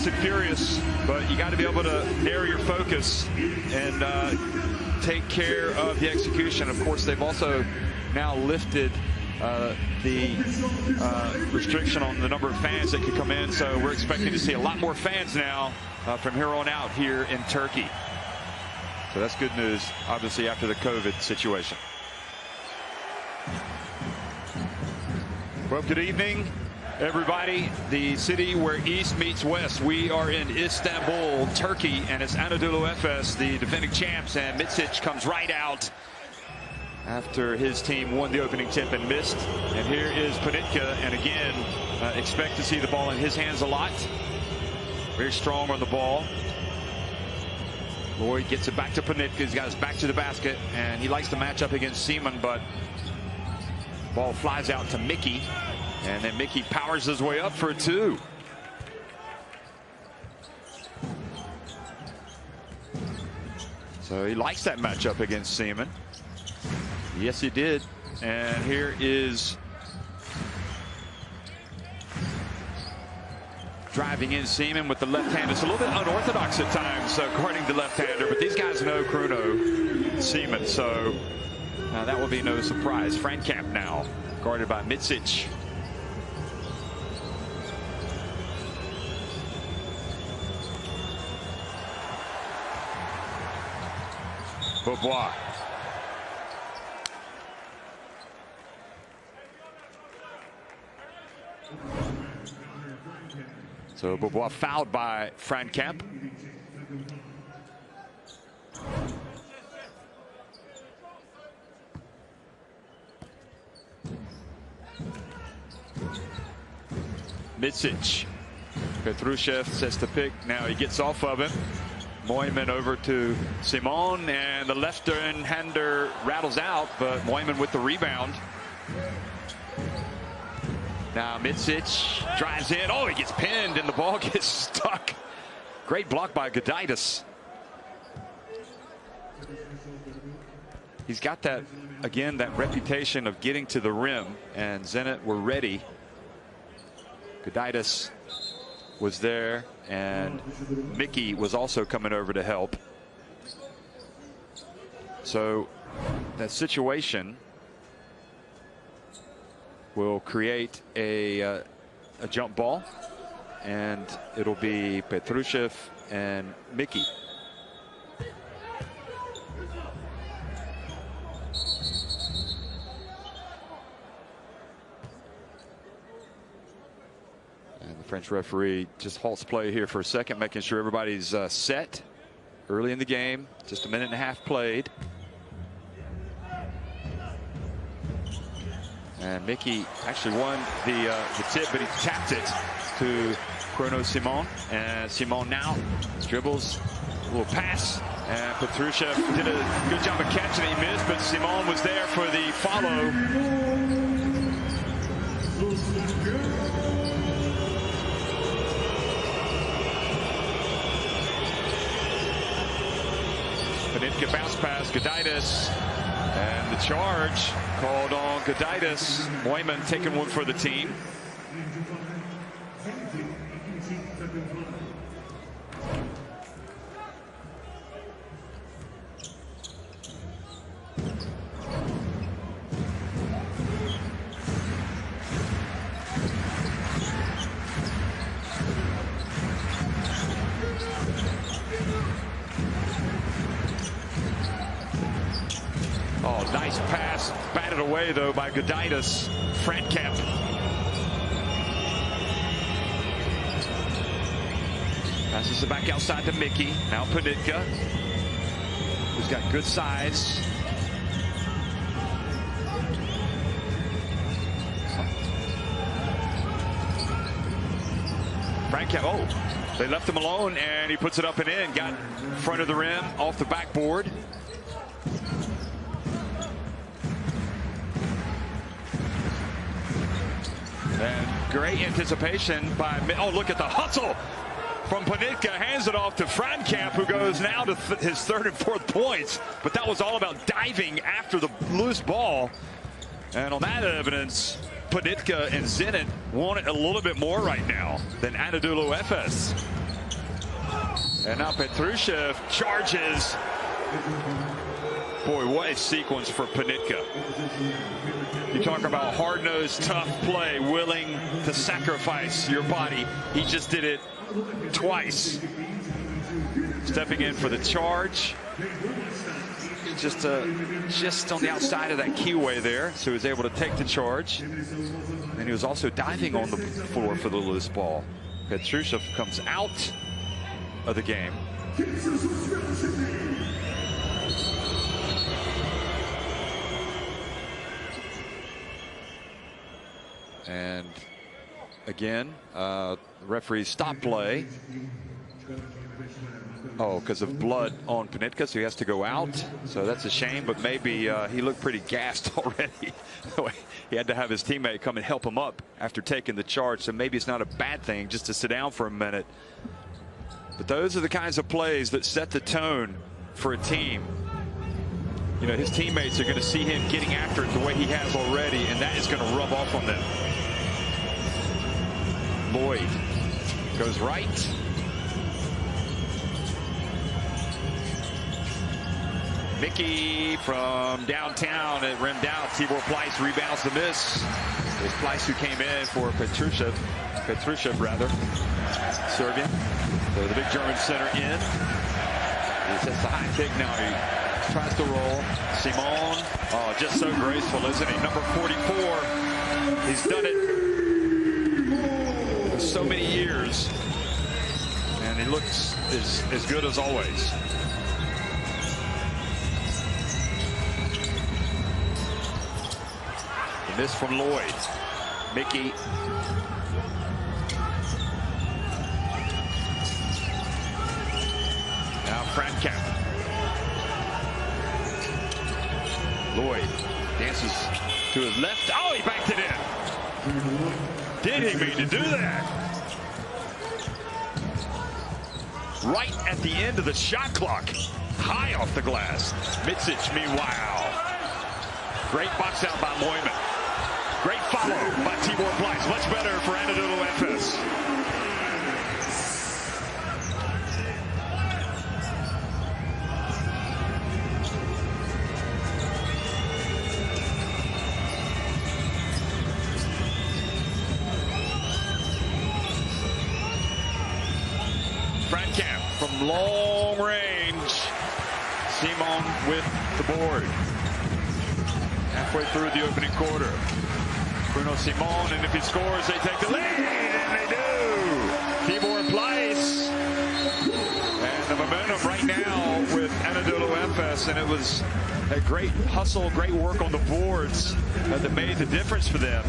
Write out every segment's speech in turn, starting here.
fast and furious, but you got to be able to narrow your focus and take care of the execution. Of course, they've also now lifted the restriction on the number of fans that could come in, so we're expecting to see a lot more fans now from here on out here in Turkey. So that's good news, obviously, after the COVID situation. Well, good evening, everybody. The city where East meets West. We are in Istanbul, Turkey, and it's Zenit-Efes, the defending champs, and Micic comes right out after his team won the opening tip and missed. And here is Panitka, and again, expect to see the ball in his hands a lot. Very strong on the ball. Lloyd gets it back to Panitka. He's got his back to the basket, and he likes to match up against Seaman, but ball flies out to Mickey, and then Mickey powers his way up for a two. So he likes that matchup against Seaman. Yes, he did. And here is driving in Seaman with the left hand. It's a little bit unorthodox at times, according to left-hander, but these guys know Kruno Seaman, so that will be no surprise. Frankamp now guarded by Micic. Beaubois. So Beaubois fouled by Frankamp. Micic. Petrusev says to pick. Now he gets off of him. Moyman over to Simon, and the left-hander rattles out, but Moyman with the rebound. Now Micic drives in. Oh, he gets pinned, and the ball gets stuck. Great block by Gudaitis. He's got that, again, that reputation of getting to the rim, and Zenit were ready. Gudaitis was there, and Mickey was also coming over to help. So that situation will create a jump ball, and it'll be Petrusev and Mickey. And the French referee just halts play here for a second, making sure everybody's set early in the game. Just a minute and a half played. And Mickey actually won the tip, but he tapped it to Kruno Simon. And Simon now dribbles, a little pass, and Petrusev did a good job of catching it. He missed, but Simon was there for the follow. Panitka bounce pass, Gudaitis, and the charge called on Gudaitis. Moyman taking one for the team. Oh, nice pass, batted away though by Gudaitis. Frankamp. Passes it back outside to Mickey. Now Panitka, who's got good size. Frankamp, oh, they left him alone, and he puts it up and in. Got in front of the rim, off the backboard. And great anticipation by, oh, look at the hustle from Panitka. Hands it off to Frankamp, who goes now to his third and fourth points. But that was all about diving after the loose ball. And on that evidence, Panitka and Zenit want it a little bit more right now than Zenit-Efes. And now Petrushev charges. Boy, what a sequence for Panitka. You talk about hard-nosed, tough play, willing to sacrifice your body. He just did it twice. Stepping in for the charge. Just on the outside of that keyway there, so he was able to take the charge. And he was also diving on the floor for the loose ball. Petrushev comes out of the game. And again, the referee stopped play. Oh, because of blood on Panitka, so he has to go out. So that's a shame, but maybe he looked pretty gassed already. He had to have his teammate come and help him up after taking the charge, so maybe it's not a bad thing just to sit down for a minute. But those are the kinds of plays that set the tone for a team. You know, his teammates are going to see him getting after it the way he has already, and that is going to rub off on them. Lloyd goes right. Mickey from downtown, it rimmed out. Tibor Pleiss rebounds the miss. It was Pleiss who came in for Petrushev rather, Serbian. So the big German center in. He sets the high kick now. He tries to roll. Simon, oh, just so graceful, isn't he? Number 44. He's done it for so many years, and he looks as good as always. Miss from Lloyd. Mickey. Now Frankamp. Lloyd dances to his left. Oh, he backed it in. Did he mean to do that? Right at the end of the shot clock. High off the glass. Mitsic, meanwhile. Great box out by Moyman. Great follow by Tibor Pleiss. Much better for Zenit-Efes. Frankamp from long range. Simon with the board. Halfway through the opening quarter. Bruno Simon, and if he scores, they take the lead, and they do. Tibor Pleiss. And the momentum right now with Zenit-Efes, and it was a great hustle, great work on the boards that made the difference for them.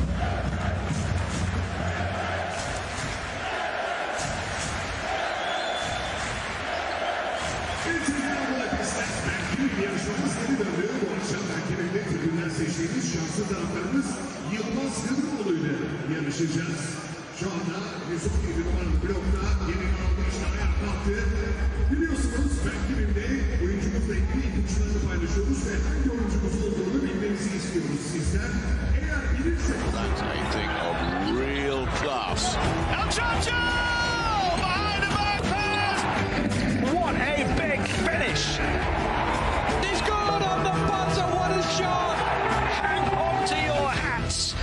Yarışacağız. Şu anda 117 numaralı blokta yeni arkadaşlar ayağa kalktı. Biliyorsunuz rakibimde oyuncumuzla ilgili ipuçlarını paylaşıyoruz ve hangi oyuncumuz olduğunu bilmenizi istiyoruz sizden. Eğer bilirseniz... That's a thing of real class. El Chacho! Behind the back pass! What a big finish! He's good on the buzzer, what a shot! Hang on to your hats!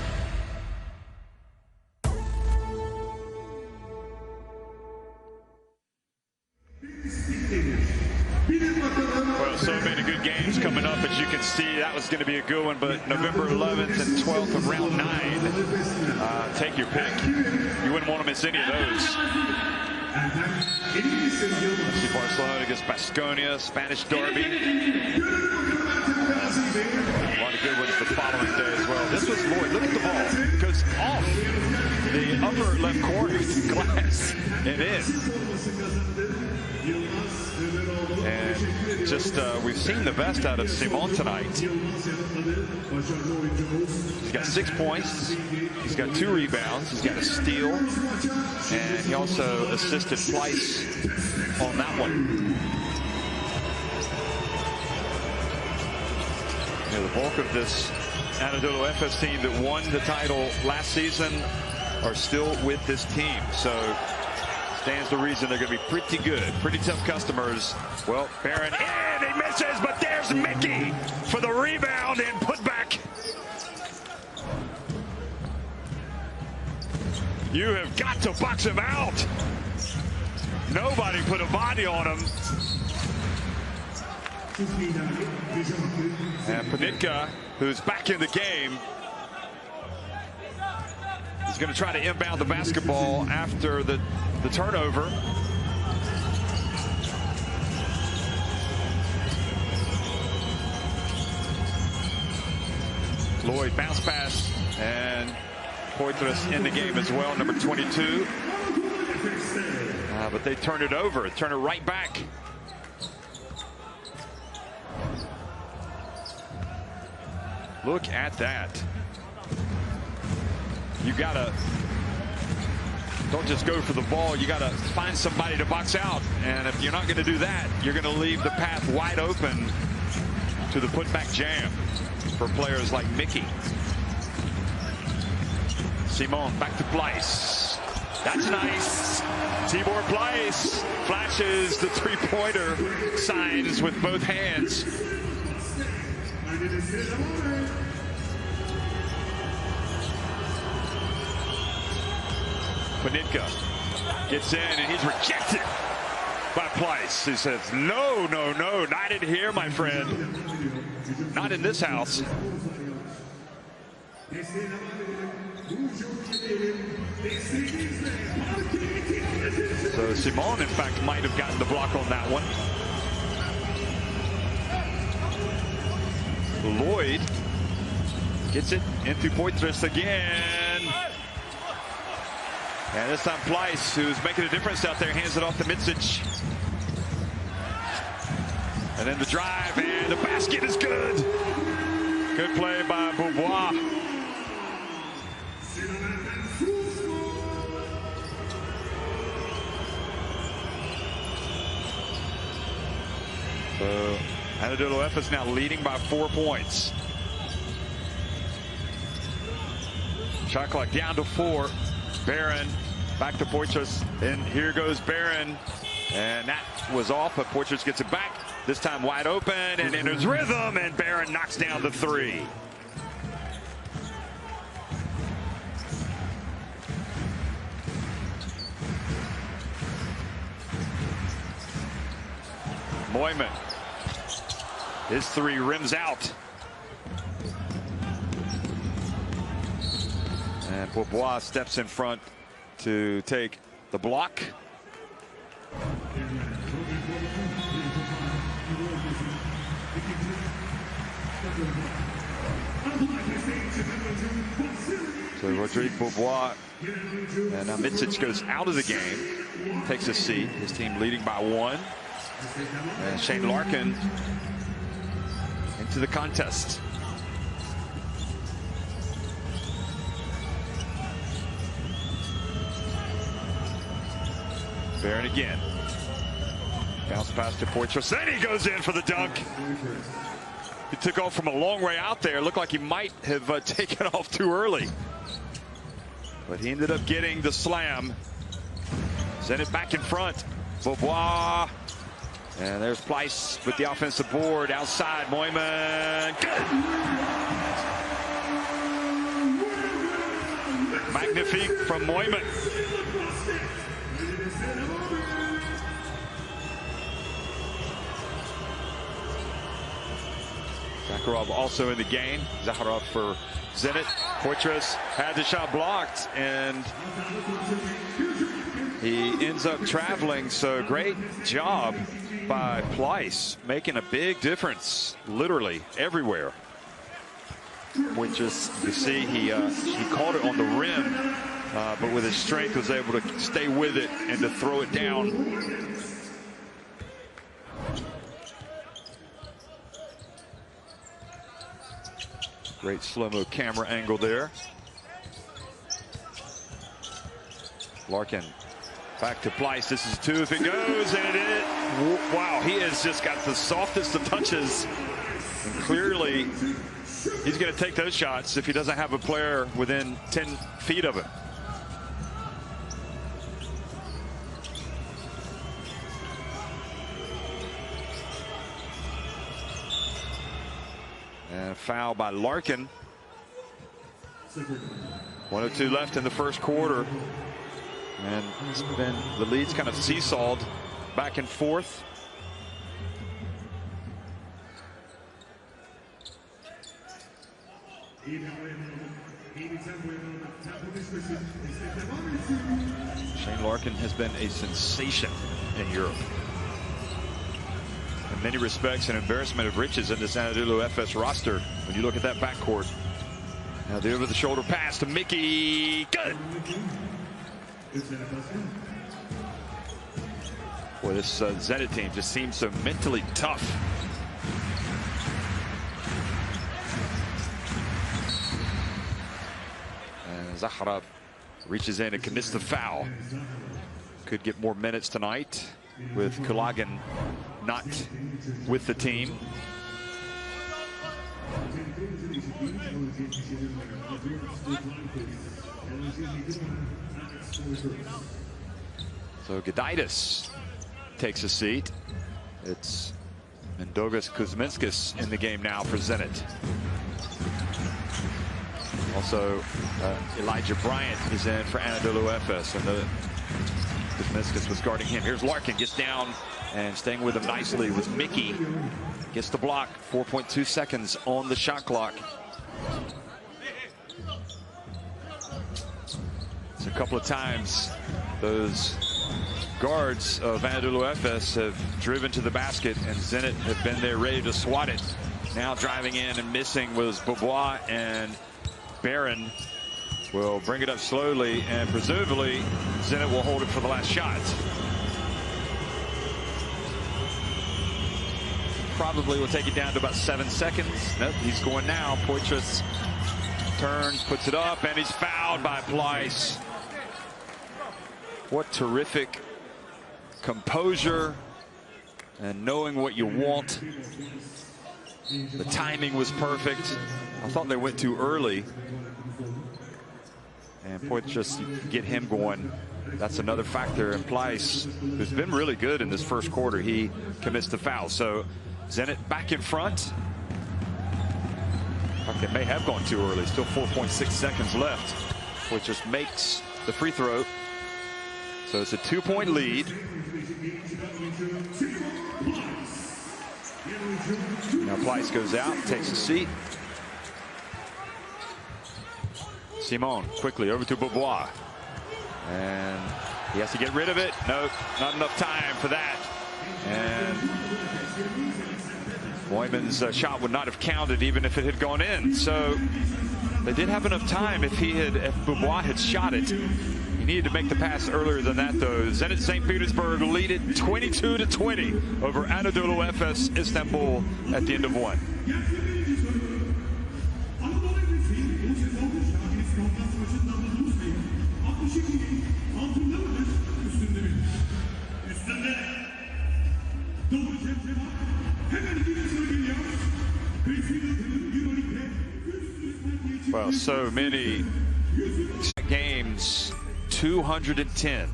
Well, so many good games coming up, as you can see. That was going to be a good one, but November 11th and 12th of round 9. Take your pick. You wouldn't want to miss any of those. FC Barcelona against Baskonia, Spanish derby. A lot of good ones the following day as well. This was Lloyd. Look at the ball. It goes off the upper left corner glass and in. And just we've seen the best out of Simon tonight. He's got 6 points. He's got 2 rebounds. He's got a steal. And he also assisted Pleiss on that one. You know, the bulk of this Zenit-Efes team that won the title last season are still with this team. So stands to reason they're going to be pretty good, pretty tough customers. Well, Barron in, he misses, but there's Mickey for the rebound and put back. You have got to box him out. Nobody put a body on him. And Panitka, who's back in the game, is going to try to inbound the basketball after the turnover. Lloyd bounce pass, and Poitras in the game as well, number 22. But they turn it over, turn it right back. Look at that. You gotta, don't just go for the ball, you gotta find somebody to box out. And if you're not gonna do that, you're gonna leave the path wide open to the putback jam for players like Mickey. Simon back to Pleiss. That's nice. Tibor Pleiss flashes the three-pointer signs with both hands. Panitka gets in, and he's rejected by Pleiss. He says, no, no, no, not in here, my friend. Not in this house. So Simon, in fact, might have gotten the block on that one. Lloyd gets it into Poitras again. And this time Pleiss, who's making a difference out there, hands it off to Mitsic. And then the drive, and the basket is good. Good play by Beaubois. So Zenit-Efes now leading by 4 points. Shot clock down to 4. Barron back to Poitras, and here goes Barron, and that was off, but Poitras gets it back. This time wide open, and in his rhythm, and Barron knocks down the 3. Moyman, his 3 rims out. And Beaubois steps in front to take the block. So Rodrigue Beaubois, and now Mitsic goes out of the game, takes a seat, his team leading by 1. And Shane Larkin into the contest. Barron again. Bounce pass to Poitras. Then he goes in for the dunk. He took off from a long way out there. Looked like he might have taken off too early. But he ended up getting the slam. Sent it back in front. Beaubois. And there's Pleiss with the offensive board. Outside, Moyman. Good. Magnifique from Moyman. Zakharov also in the game. Zakharov for Zenit. Poitras had the shot blocked, and he ends up traveling. So great job by Pleiss, making a big difference, literally everywhere. Poitras, you see, he caught it on the rim, but with his strength was able to stay with it and to throw it down. Great slow-mo camera angle there. Larkin back to Pleiss. This is 2 if it goes, and it is. Wow, he has just got the softest of touches. And clearly, he's going to take those shots if he doesn't have a player within 10 feet of him. And a foul by Larkin. 1:02 left in the first quarter. And it's been, the lead's kind of seesawed back and forth. Shane Larkin has been a sensation in Europe. In many respects, an embarrassment of riches in this Zenit-Efes roster when you look at that backcourt. Now the over-the-shoulder pass to Mickey. Good. Boy, this Zenit team just seems so mentally tough. And Zaharov reaches in and commits the foul. Could get more minutes tonight with Kulagin not with the team. So Gudaitis takes a seat. It's Mindaugas Kuzminskas in the game now for Zenit. Also, Elijah Bryant is in for Anadolu Efes, and Kuzminskas was guarding him. Here's Larkin, gets down and staying with him nicely was Mickey. Gets the block, 4.2 seconds on the shot clock. It's a couple of times those guards of Anadolu Efes have driven to the basket, and Zenit have been there ready to swat it. Now driving in and missing was Beaubois, and Barron will bring it up slowly, and presumably Zenit will hold it for the last shot. Probably will take it down to about 7 seconds. Nope, he's going now. Poitras turns, puts it up, and he's fouled by Pleiss. What terrific composure and knowing what you want. The timing was perfect. I thought they went too early. And Poitras, get him going. That's another factor. And Pleiss, who's been really good in this first quarter, he commits the foul. So Zenit back in front. They may have gone too early. Still 4.6 seconds left. Poitras makes the free throw. So it's a 2-point lead. Now Pleiss goes out, takes a seat. Simon quickly over to Beaubois. And he has to get rid of it. Nope, not enough time for that. And Boyman's shot would not have counted even if it had gone in. So they did have enough time if Beaubois had shot it. He needed to make the pass earlier than that, though. Zenit St. Petersburg lead it 22-20 over Anadolu Efes Istanbul at the end of one. Well, so many games, 210.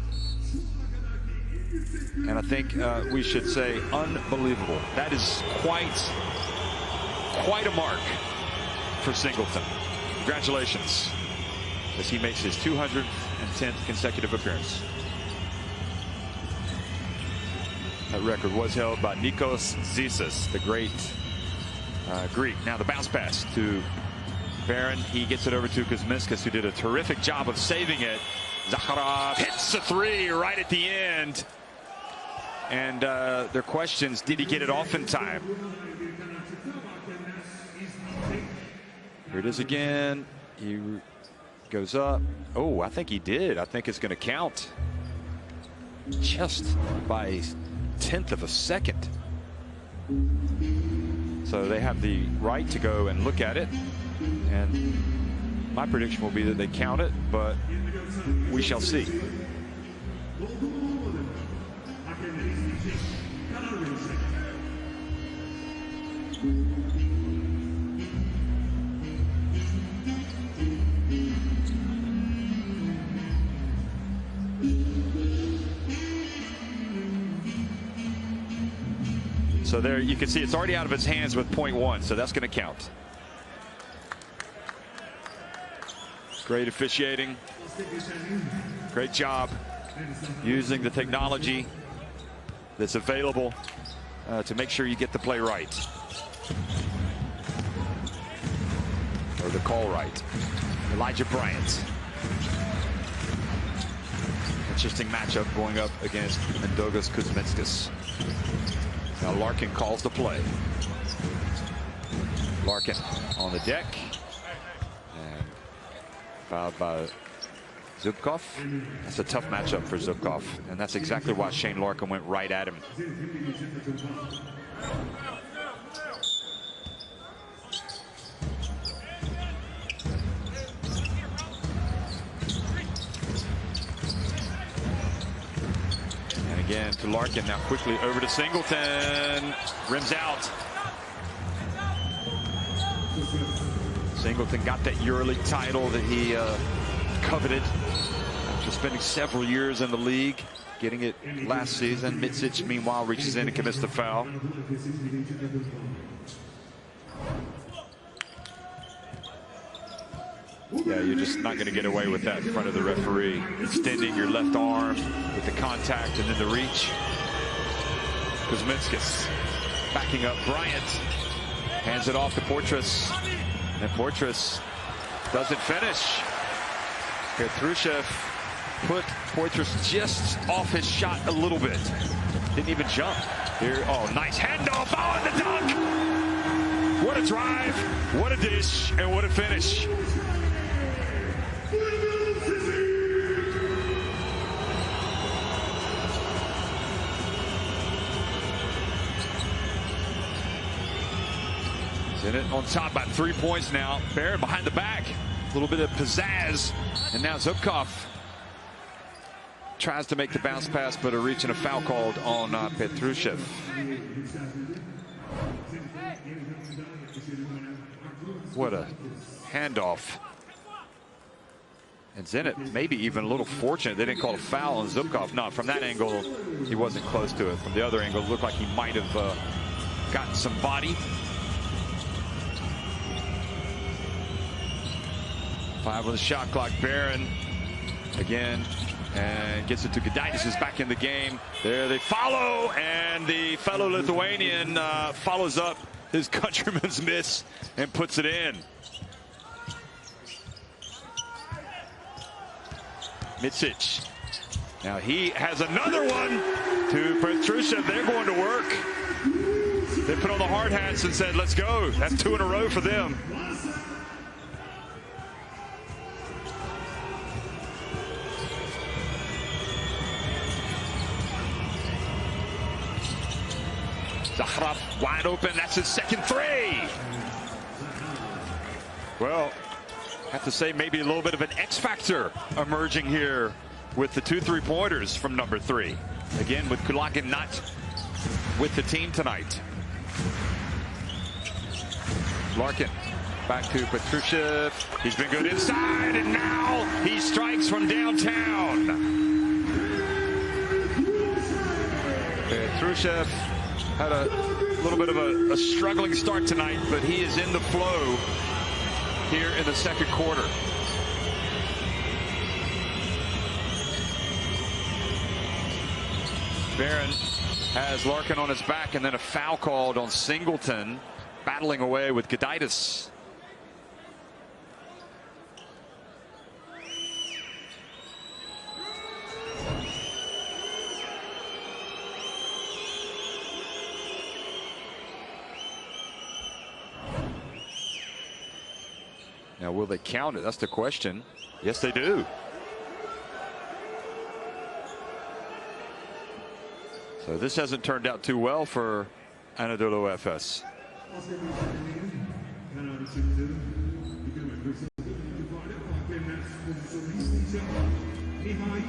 And I think we should say unbelievable. That is quite a mark for Singleton. Congratulations, as he makes his 210th consecutive appearance. That record was held by Nikos Zisas, the great Greek. Now the bounce pass to Barron. He gets it over to Kuzminskas, who did a terrific job of saving it. Zaharov hits a three right at the end. And their questions, did he get it off in time? Here it is again. He goes up. Oh, I think he did. I think it's going to count. Just by a 1/10 of a second. So they have the right to go and look at it. And my prediction will be that they count it, but we shall see. So there you can see it's already out of his hands with .1, so that's going to count. Great officiating. Great job using the technology that's available to make sure you get the play right. Or the call right. Elijah Bryant. Interesting matchup going up against Mindaugas Kuzminskas. Now Larkin calls the play. Larkin on the deck. And fouled by Zubkov. That's a tough matchup for Zubkov. And that's exactly why Shane Larkin went right at him. Again to Larkin, now quickly over to Singleton, rims out. Singleton got that EuroLeague title that he coveted after spending several years in the league, getting it last season. Mitsic, meanwhile, reaches in and commits the foul. Yeah, you're just not going to get away with that in front of the referee. Extending your left arm with the contact and then the reach. Kuzminskas backing up Bryant. Hands it off to Portress. And Portress doesn't finish. Petrushev put Portress just off his shot a little bit. Didn't even jump. Here, oh, nice handoff. Oh, and the dunk. What a drive, what a dish, and what a finish. Zenit on top by 3 points now. Barron behind the back. A little bit of pizzazz. And now Zubkov tries to make the bounce pass, but a reach and a foul called on Petrushev. What a handoff. And Zenit maybe even a little fortunate they didn't call a foul on Zubkov. No, from that angle, he wasn't close to it. From the other angle, it looked like he might have gotten some body. 5 on the shot clock. Barron again and gets it to Gudaitis, is back in the game. There they follow, and the fellow Lithuanian follows up his countryman's miss and puts it in. Mitsic. Now he has another one to Petrushev. They're going to work. They put on the hard hats and said, let's go. That's 2 in a row for them. Zakharov wide open. That's his second 3. Well, I have to say maybe a little bit of an X factor emerging here with the 2 3-pointers from number 3. Again, with Kulakin not with the team tonight. Larkin back to Petrushev. He's been good inside, and now he strikes from downtown. Petrushev had a little bit of a struggling start tonight, but he is in the flow here in the second quarter. Barron has Larkin on his back, and then a foul called on Singleton, battling away with Gudaitis. Now, will they count it? That's the question. Yes, they do. So this hasn't turned out too well for Zenit-Efes.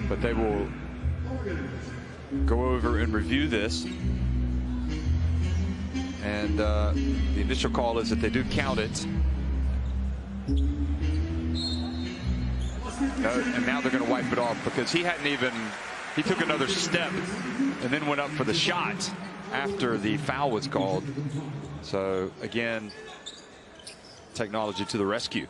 But they will go over and review this. And the initial call is that they do count it. And now they're going to wipe it off because he took another step and then went up for the shot after the foul was called. So again, technology to the rescue.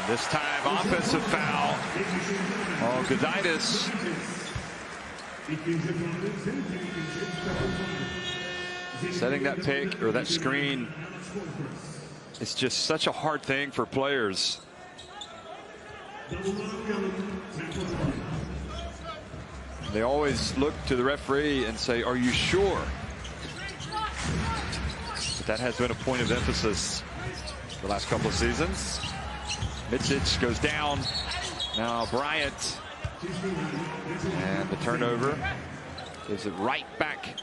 This time, offensive foul. Oh, Gudaitis. Setting that pick or that screen. It's just such a hard thing for players. They always look to the referee and say, "Are you sure?" But that has been a point of emphasis the last couple of seasons. Micic goes down. Now Bryant. And the turnover gives it right back.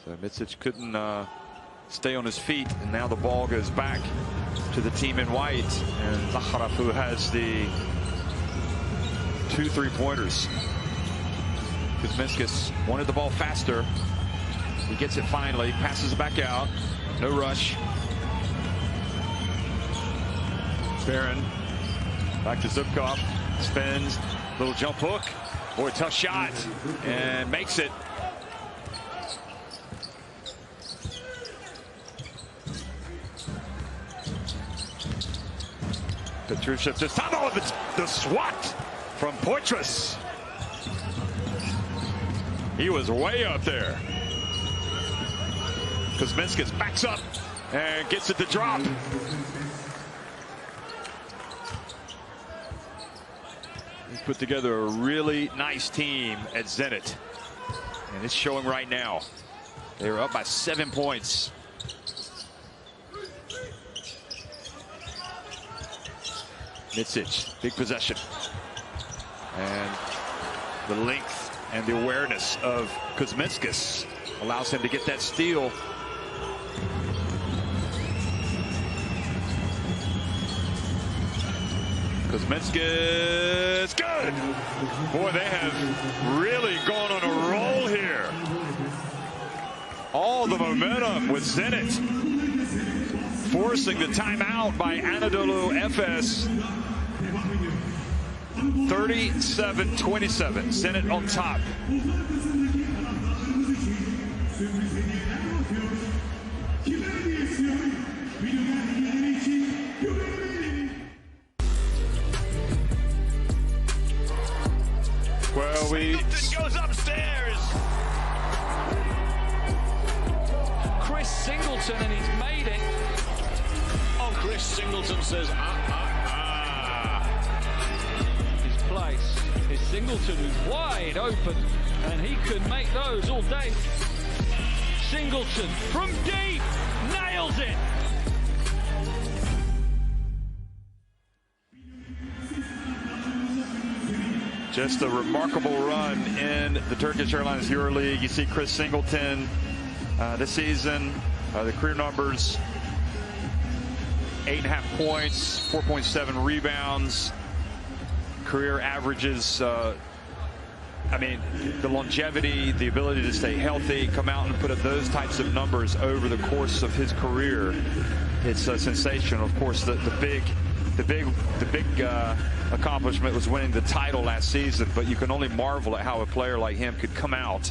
So Micic couldn't stay on his feet, and now the ball goes back to the team in white. And Zakharov, who has the 2 3-pointers. Kuzminskas wanted the ball faster. He gets it finally, passes it back out. No rush. Barron back to Zubkov. Spins. Little jump hook. Boy, tough shot. And makes it. Petrushev's this time. Oh, the swat from Poitras. He was way up there. Kuzminskas backs up and gets it to drop. He put together a really nice team at Zenit. And it's showing right now. They were up by 7 points. Micic, big possession. And the length and the awareness of Kuzminskas allows him to get that steal. Kuzminskas, good! Boy, they have really gone on a roll here. All the momentum with Zenit. Forcing the timeout by Zenit-Efes. 37-27, Zenit on top. Well, Singleton goes upstairs. Chris Singleton, and he's made it. Oh, Chris Singleton says, His place is Singleton, who's wide open, and he could make those all day. Singleton from deep nails it. Just a remarkable run in the Turkish Airlines EuroLeague. You see Chris Singleton this season, the career numbers: 8.5 points, 4.7 rebounds, career averages. I mean, the longevity, the ability to stay healthy, come out and put up those types of numbers over the course of his career. It's a sensation. Of course, the big accomplishment was winning the title last season, but you can only marvel at how a player like him could come out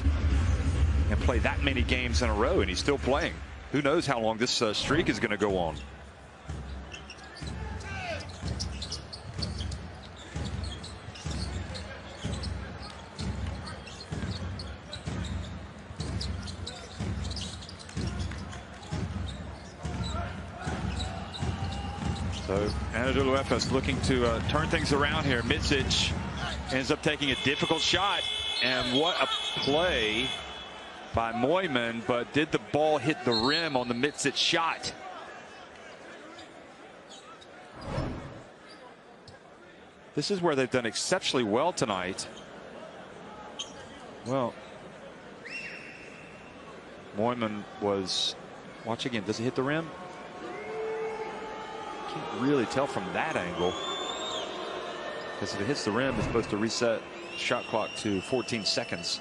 and play that many games in a row, and he's still playing. Who knows how long this streak is going to go on. So Zenit-Efes looking to turn things around here. Micic ends up taking a difficult shot, and what a play by Moyman, but did the ball hit the rim on the Micic shot? This is where they've done exceptionally well tonight. Well, Moyman was, watch again, does it hit the rim? Can't really tell from that angle, because if it hits the rim, it's supposed to reset shot clock to 14 seconds.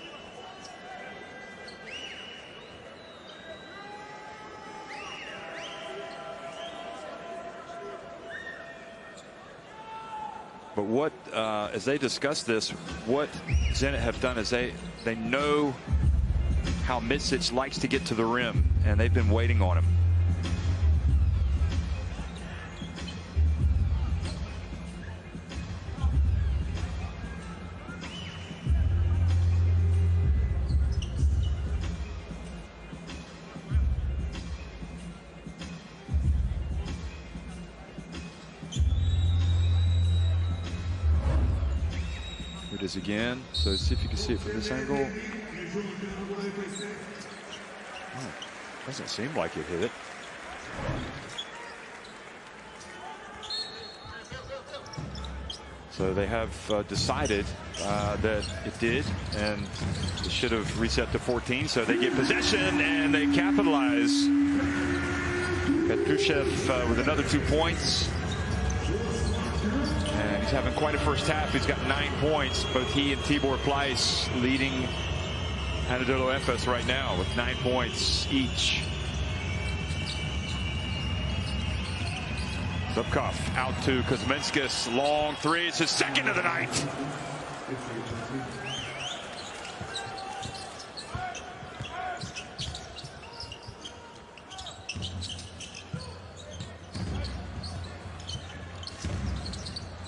But what, as they discuss this, what Zenit have done is they know how Micic likes to get to the rim, and they've been waiting on him. It is again. So see if you can see it from this angle. Doesn't seem like it hit it. So they have decided that it did, and it should have reset to 14. So they get possession and they capitalize. Petrusev with another 2 points. And he's having quite a first half. He's got 9 points. Both he and Tibor Pleiss leading Zenit-Efes right now with 9 points each. Zubkov out to Kuzminskis. Long three. It's his second of the night.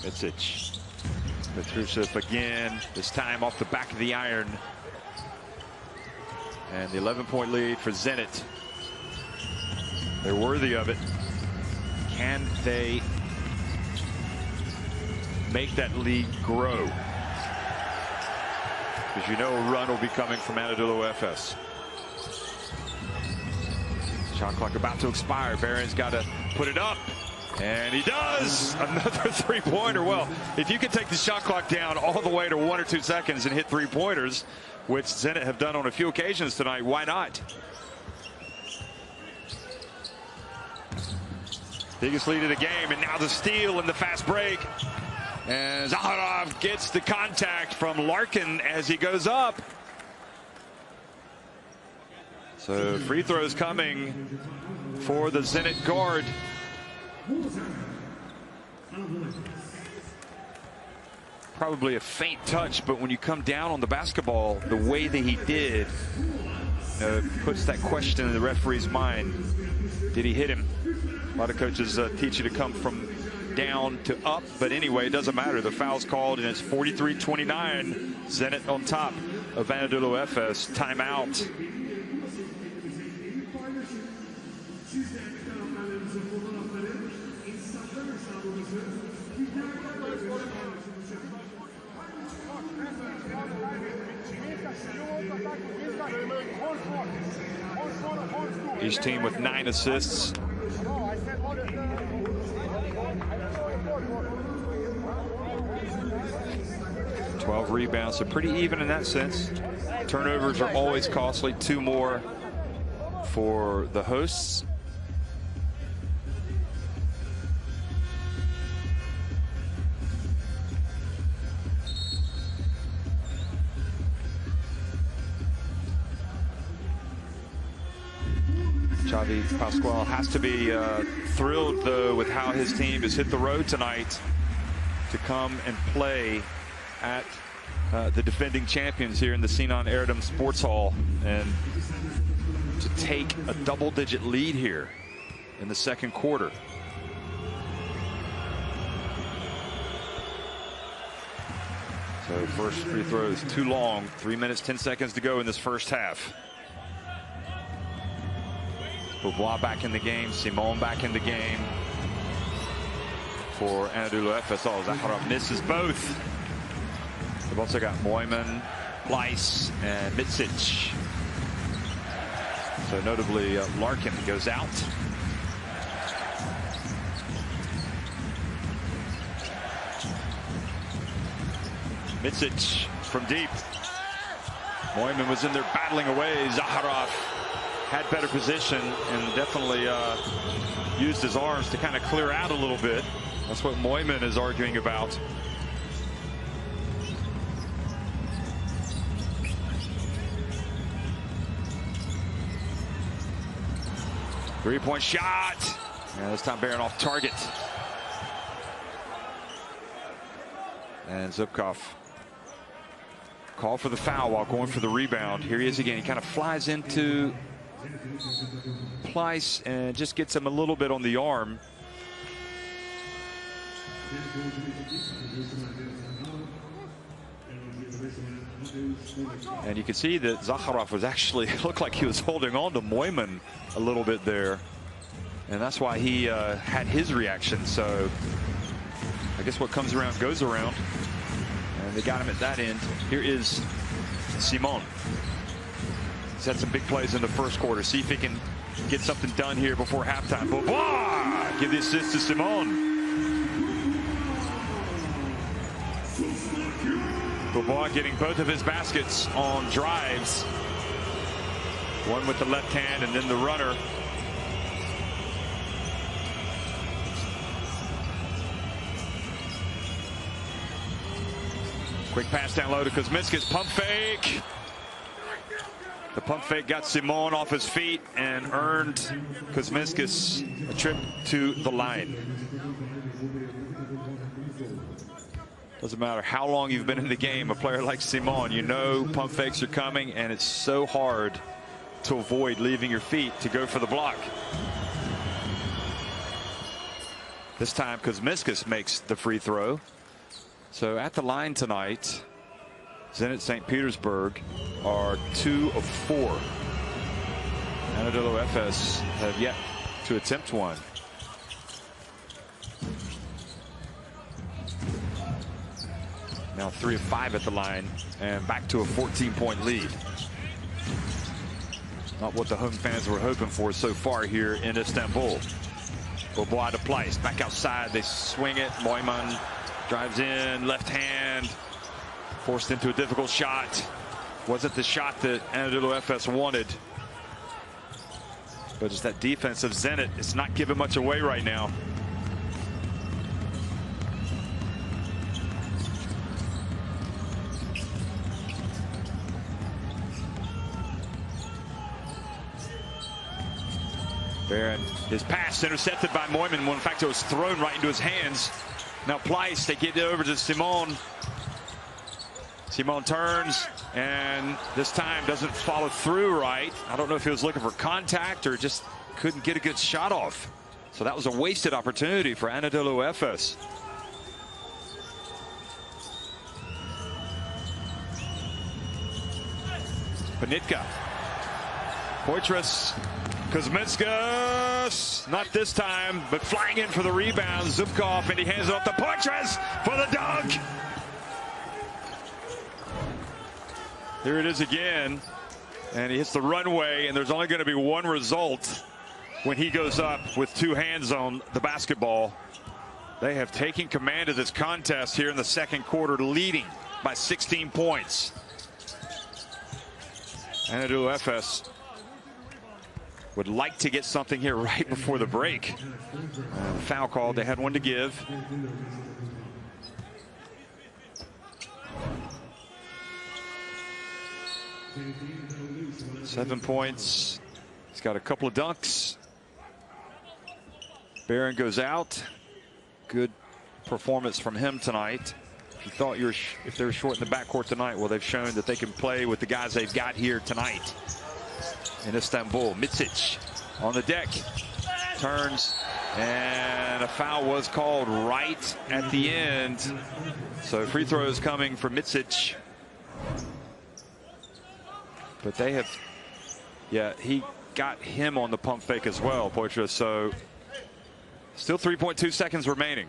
Micic. Petrusev again, this time off the back of the iron. And the 11-point lead for Zenit. They're worthy of it. Can they make that lead grow? Because you know a run will be coming from Zenit-Efes. Shot clock about to expire. Barron's got to put it up. And he does. Another three-pointer. Well, if you can take the shot clock down all the way to 1 or 2 seconds and hit 3-pointers, which Zenit have done on a few occasions tonight, why not? Biggest lead of the game, and now the steal in the fast break. And Zaharov gets the contact from Larkin as he goes up. So free throws coming for the Zenit guard. Probably a faint touch, but when you come down on the basketball the way that he did, puts that question in the referee's mind. Did he hit him? A lot of coaches teach you to come from down to up, but anyway, it doesn't matter. The foul's called, and it's 43-29. Zenit on top of Zenit-Efes. Timeout. Each team with 9 assists. Twelve rebounds, so pretty even in that sense. Turnovers are always costly. 2 more for the hosts. Xavi Pascual has to be thrilled, though, with how his team has hit the road tonight to come and play at the defending champions here in the Sinan Erdem Sports Hall, and to take a double-digit lead here in the second quarter. So first free throw is too long. 3 minutes, 10 seconds to go in this first half. Beaubois back in the game. Simon back in the game for Zenit-Efes. Oh, Zaharov misses both. We've also got Moyman, Pleiss, and Micic. So notably, Larkin goes out. Micic from deep. Moyman was in there battling away. Zaharov had better position and definitely used his arms to kind of clear out a little bit. That's what Moyman is arguing about. Three-point shot. And this time Barron off target. And Zubkov called for the foul while going for the rebound. Here he is again. He kind of flies into Pleiss and just gets him a little bit on the arm. And you can see that Zakharov was actually looked like he was holding on to Moyman a little bit there. And that's why he had his reaction. So I guess what comes around goes around. And they got him at that end. Here is Simon. He's had some big plays in the first quarter. See if he can get something done here before halftime. Beaubois! Give the assist to Simon. Beaubois getting both of his baskets on drives. One with the left hand and then the runner. Quick pass down low to Kuzminskas. Pump fake. The pump fake got Simon off his feet and earned Kuzminskas a trip to the line. Doesn't matter how long you've been in the game, a player like Simon, you know pump fakes are coming, and it's so hard to avoid leaving your feet to go for the block. This time Kuzminskas makes the free throw. So at the line tonight, Zenit St. Petersburg are 2 of 4. Zenit-Efes have yet to attempt one. Now 3 of 5 at the line and back to a 14-point lead. Not what the home fans were hoping for so far here in Istanbul. Beaubois to Pleiss, back outside, they swing it. Moyman drives in, left hand, forced into a difficult shot. Wasn't the shot that Zenit-Efes wanted. But it's that defense of Zenit. It's not giving much away right now. Barron, his pass intercepted by Moyman. Well, in fact, it was thrown right into his hands. Now Pleiss, they get it over to Simon. Simon turns, and this time doesn't follow through right. I don't know if he was looking for contact or just couldn't get a good shot off. So that was a wasted opportunity for Zenit-Efes. Panitka. Poitras. Kuzminskas, not this time, but flying in for the rebound. Zubkov, and he hands it off to Poitras for the dunk. Here it is again, and he hits the runway, and there's only going to be one result when he goes up with 2 hands on the basketball. They have taken command of this contest here in the second quarter, leading by 16 points. Zenit-Efes would like to get something here right before the break. Foul call, they had one to give. Seven points. He's got a couple of dunks. Barron goes out. Good performance from him tonight. If you thought if they were short in the backcourt tonight, well, they've shown that they can play with the guys they've got here tonight in Istanbul. Mitsic on the deck, turns, and a foul was called right at the end. So free throws coming for Mitsic. But they have, yeah, he got him on the pump fake as well, Poitras. So still 3.2 seconds remaining.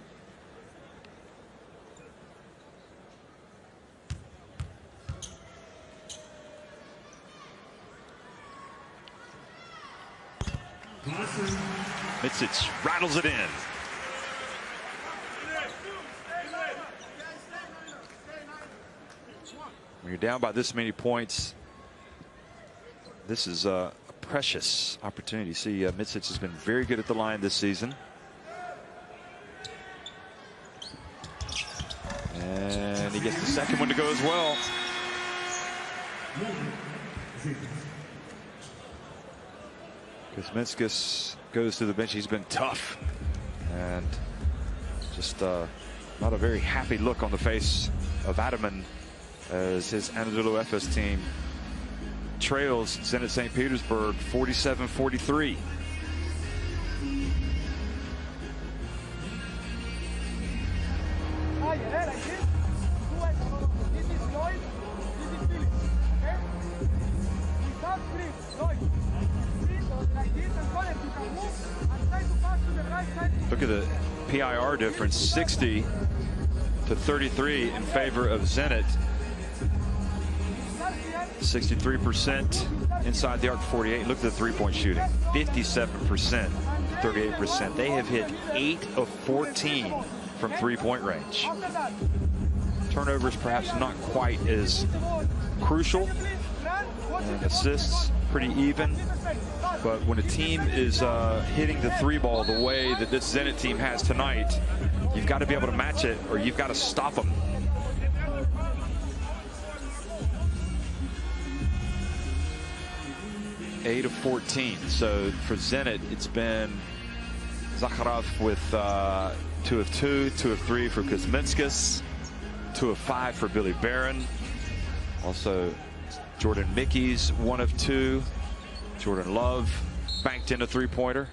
Mitsic rattles it in. When you're down by this many points, this is a precious opportunity. See, Mitsic has been very good at the line this season. And he gets the second one to go as well. Kuzminskas goes to the bench. He's been tough and just Not a very happy look on the face of Ataman as his Zenit-Efes team trails Zenit St. Petersburg 47-43. Look at the PIR difference, 60 to 33 in favor of Zenit. 63% inside the arc, 48. Look at the three-point shooting, 57% to 38%. They have hit 8 of 14 from three-point range. Turnovers perhaps not quite as crucial, and assists pretty even. But when a team is hitting the three ball the way that this Zenit team has tonight, you've got to be able to match it, or you've got to stop them. Eight of 14. So for Zenit, it's been Zakharov with 2 of 2, 2 of 3 for Kuzminskas, 2 of 5 for Billy Barron. Also, Jordan Mickey's 1 of 2. Jordan Love banked in a three-pointer.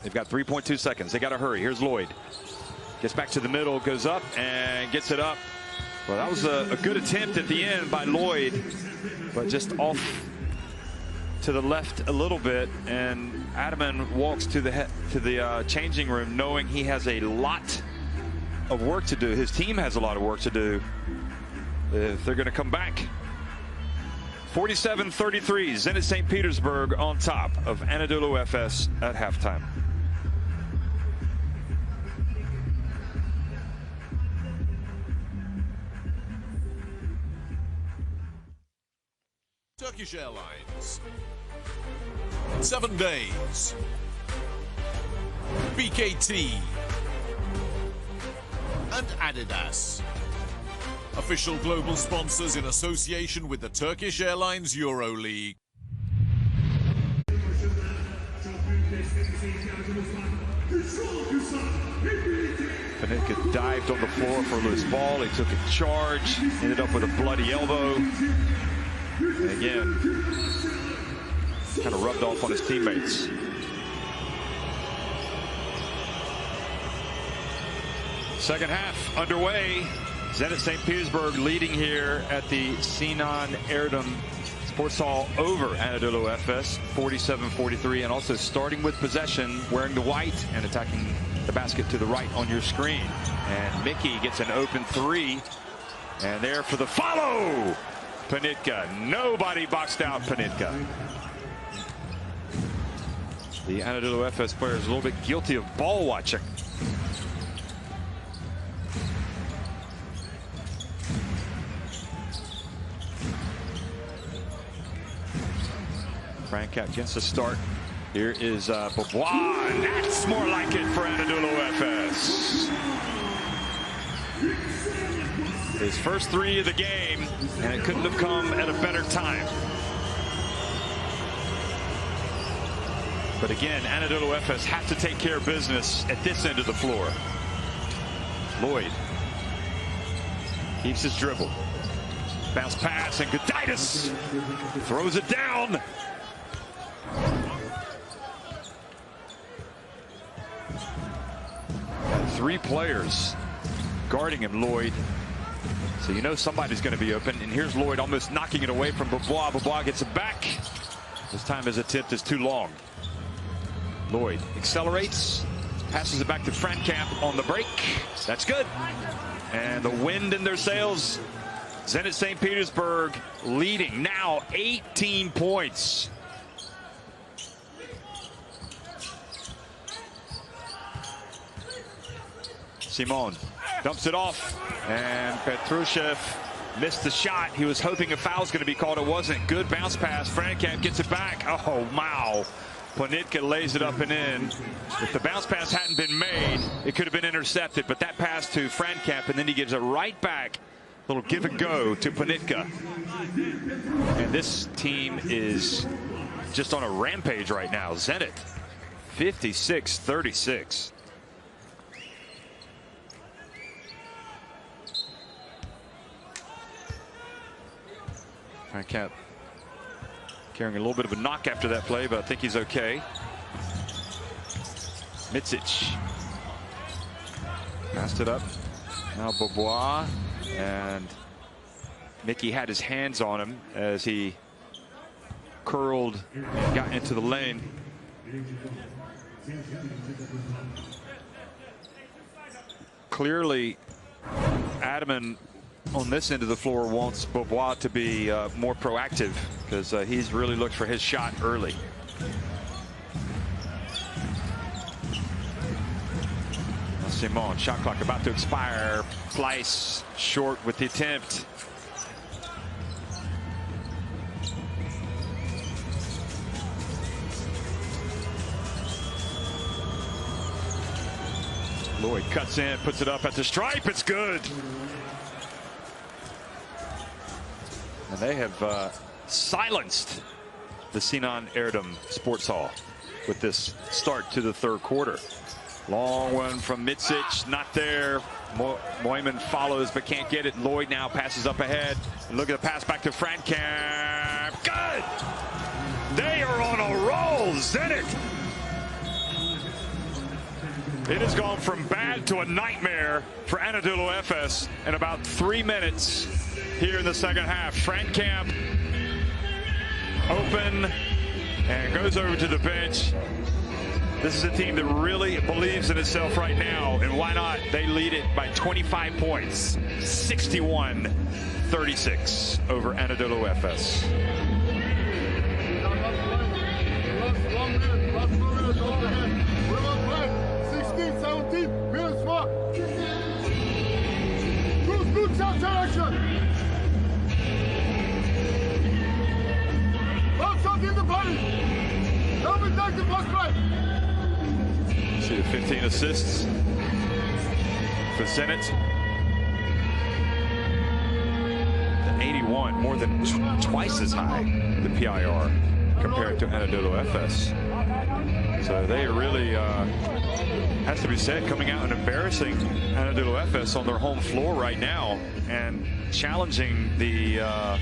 They've got 3.2 seconds. They got to hurry. Here's Lloyd. Gets back to the middle, goes up and gets it up. Well, that was a good attempt at the end by Lloyd, but just off to the left a little bit. And Ataman walks to the changing room knowing he has a lot of work to do. His team has a lot of work to do if they're going to come back. 47-33, Zenit St. Petersburg on top of Zenit-Efes at halftime. Turkish Airlines. 7 days. BKT. And Adidas. Official global sponsors in association with the Turkish Airlines EuroLeague. Panitka dived on the floor for a loose ball. He took a charge, ended up with a bloody elbow. And again, kind of rubbed off on his teammates. Second half underway. Zenit St. Petersburg leading here at the Sinan Erdem Sports Hall over Zenit-Efes 47-43, and also starting with possession, wearing the white and attacking the basket to the right on your screen. And Mickey gets an open three, and there for the follow. Panitka. Nobody boxed out Panitka. The Zenit-Efes player is a little bit guilty of ball watching. Frank gets the start. Here is Bobois, and that's more like it for Zenit-Efes. His first three of the game, and it couldn't have come at a better time. But again, Zenit-Efes have to take care of business at this end of the floor. Lloyd keeps his dribble. Bounce pass, and Gudaitis throws it down. Three players guarding him, Lloyd. So you know somebody's going to be open. And here's Lloyd almost knocking it away from Bobois. Bobois gets it back. This time his attempt is too long. Lloyd accelerates, passes it back to Frankamp on the break. That's good. And the wind in their sails. Zenit St. Petersburg leading now 18 points. Simon dumps it off, and Petrushev missed the shot. He was hoping a foul's going to be called. It wasn't. Good bounce pass. Frankamp gets it back. Oh, wow. Panitka lays it up and in. If the bounce pass hadn't been made, it could have been intercepted, but that pass to Frankamp, and then he gives it right back. A little give and go to Panitka. And this team is just on a rampage right now. Zenit, 56-36. Frankamp carrying a little bit of a knock after that play, but I think he's okay. Mitsic passed it up. Now Beaubois, and Mickey had his hands on him as he curled and got into the lane. Clearly, Adaman on this end of the floor wants Beaubois to be more proactive, because he's really looked for his shot early. Simon, shot clock about to expire. Pleiss short with the attempt. Lloyd cuts in, puts it up at the stripe. It's good. And they have silenced the Sinan Erdem Sports Hall with this start to the third quarter. Long one from Mitsic, not there. Moyman follows but can't get it. Lloyd now passes up ahead. And look at the pass back to Frankamp. Good! They are on a roll, Zenit. It has gone from bad to a nightmare for Zenit-Efes in about 3 minutes here in the second half. Frankamp open and goes over to the bench. This is a team that really believes in itself right now, and why not? They lead it by 25 points, 61-36 over Zenit-Efes. See the 15 assists for Zenit. The 81, more than twice as high, the PIR, compared to Zenit-Efes. So they really, has to be said, coming out and embarrassing Zenit-Efes on their home floor right now and challenging the, I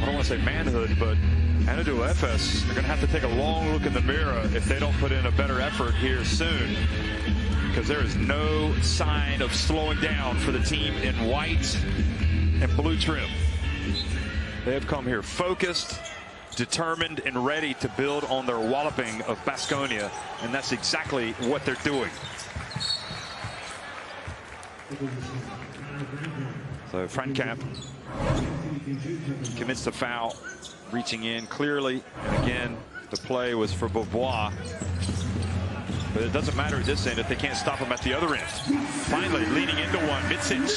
don't want to say manhood, but Zenit-Efes are going to have to take a long look in the mirror if they don't put in a better effort here soon, because there is no sign of slowing down for the team in white and blue trim. They have come here focused, determined, and ready to build on their walloping of Baskonia, and that's exactly what they're doing. So Frankamp commits the foul, reaching in clearly, and again the play was for Beaubois, but it doesn't matter at this end if they can't stop him at the other end. Finally leaning into one, Mitsic.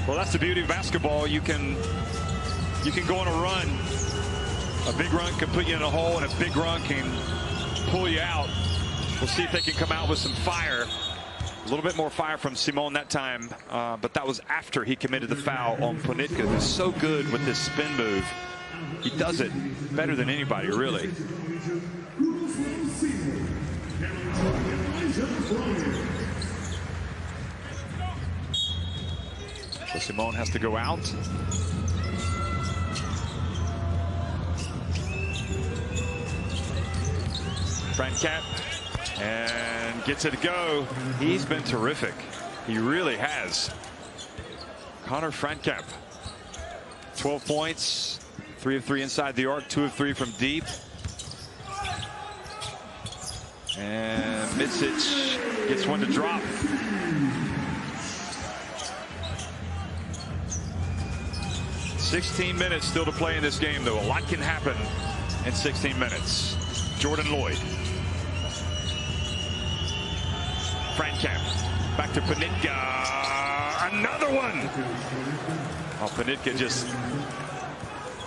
Well, that's the beauty of basketball. You can go on a run. A big run can put you in a hole, and a big run can pull you out. We'll see if they can come out with some fire. A little bit more fire from Simon that time, but that was after he committed the foul on Ponitka, who's so good with this spin move. He does it better than anybody, really. So Simon has to go out. Frankamp. And gets it to go. He's been terrific. He really has. Connor Frankamp, 12 points, 3 of 3 inside the arc, 2 of 3 from deep. And Mitsic gets one to drop. $16 minutes still to play in this game, though. A lot can happen in 16 minutes. Jordan Lloyd. Frankamp, back to Ponitka, another one. Oh, Ponitka just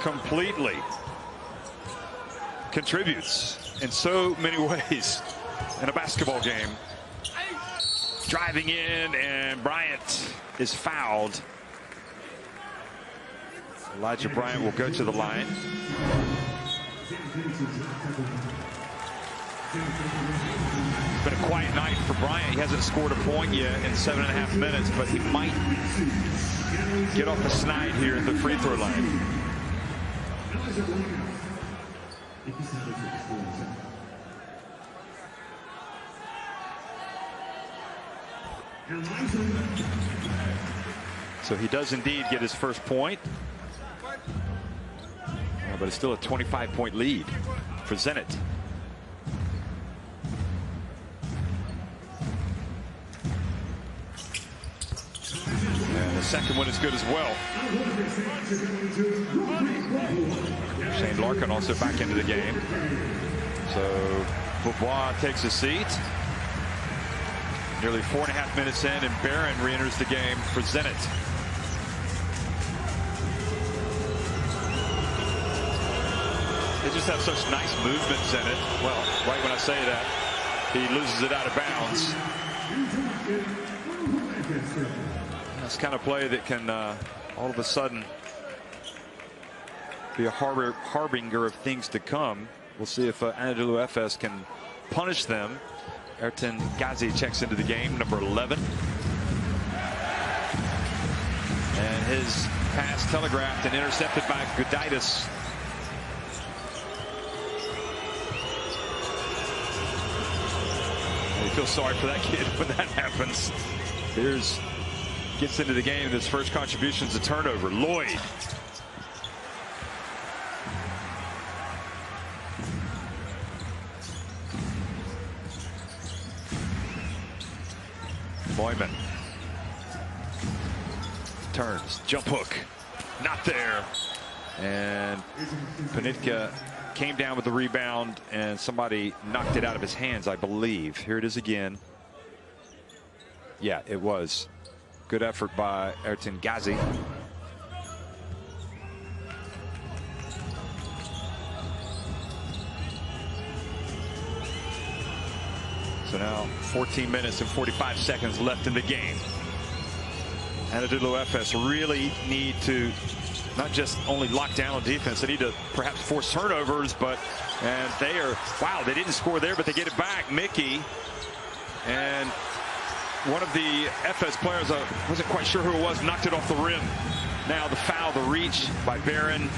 completely contributes in so many ways in a basketball game. Driving in, and Bryant is fouled. Elijah Bryant will go to the line. It's been a quiet night for Bryant. He hasn't scored a point yet in 7.5 minutes, but he might get off the snide here at the free throw line. So he does indeed get his first point. But it's still a 25-point lead for Zenit. And the second one is good as well. Shane Larkin also back into the game. So Beaubois takes a seat. Nearly 4.5 minutes in, and Barron re-enters the game for Zenit. They just have such nice movements in it. Well, right when I say that, he loses it out of bounds. That's the kind of play that can all of a sudden be a harbinger of things to come. We'll see if Zenit-Efes can punish them. Ertan Ghazi checks into the game, number 11. And his pass telegraphed and intercepted by Gudaitis. You feel sorry for that kid when that happens. Beers gets into the game. His first contribution is a turnover. Lloyd. Moyman. Turns. Jump hook. Not there. And Panitka came down with the rebound, and somebody knocked it out of his hands, I believe. Here it is again. Yeah, it was. Good effort by Ertan Ghazi. So now 14 minutes and 45 seconds left in the game. Zenit-Efes really need to not just only lock down on defense, they need to perhaps force turnovers, and they are, wow, they didn't score there, but they get it back. Mickey, and one of the Efes players, I wasn't quite sure who it was, knocked it off the rim. Now the foul, the reach by Barron.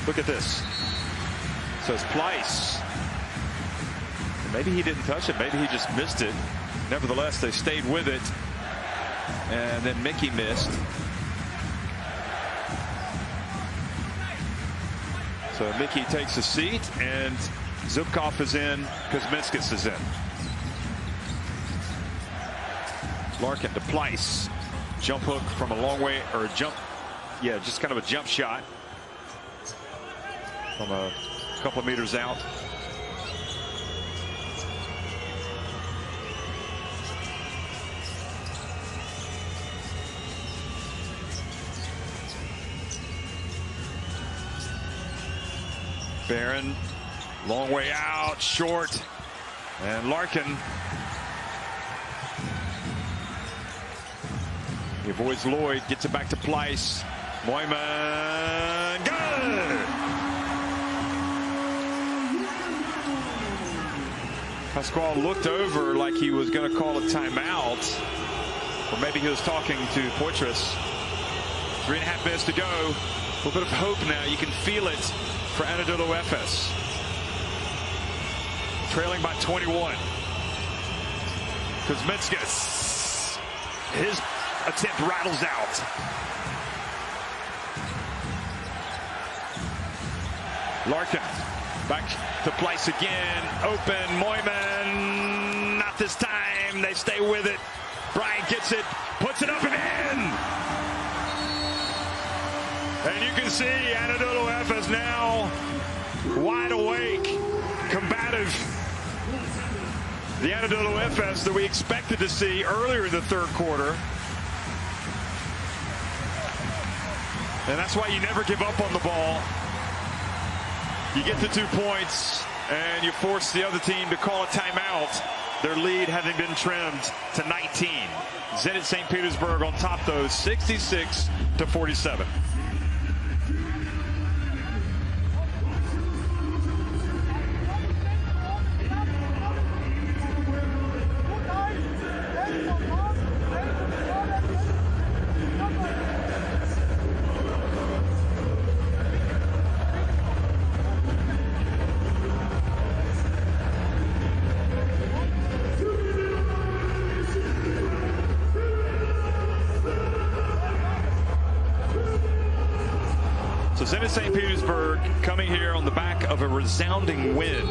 Look at this. So it's Pleiss. Maybe he didn't touch it, maybe he just missed it. Nevertheless, they stayed with it, and then Mickey missed. So Mickey takes a seat, and Zubkov is in, Kuzminskis is in. Larkin to Pleiss. Jump hook from a long way, or a jump, yeah, just kind of a jump shot from a couple of meters out. Barron, long way out, short, and Larkin. He avoids Lloyd, gets it back to Pleiss. Moyman, good! Pasquale looked over like he was going to call a timeout, or maybe he was talking to Poitras. 3.5 minutes to go. A little bit of hope now. You can feel it for Zenit-Efes. Trailing by 21. Kuzminskis. His attempt rattles out. Larkin back to Pleiss again. Open. Moyman. Not this time. They stay with it. Bryant gets it. Puts it up and in. And you can see Zenit-Efes now wide awake, combative. The Zenit-Efes that we expected to see earlier in the third quarter. And that's why you never give up on the ball. You get the 2 points, and you force the other team to call a timeout. Their lead having been trimmed to 19. Zenit St. Petersburg on top, though, 66-47. So Zenit St. Petersburg coming here on the back of a resounding win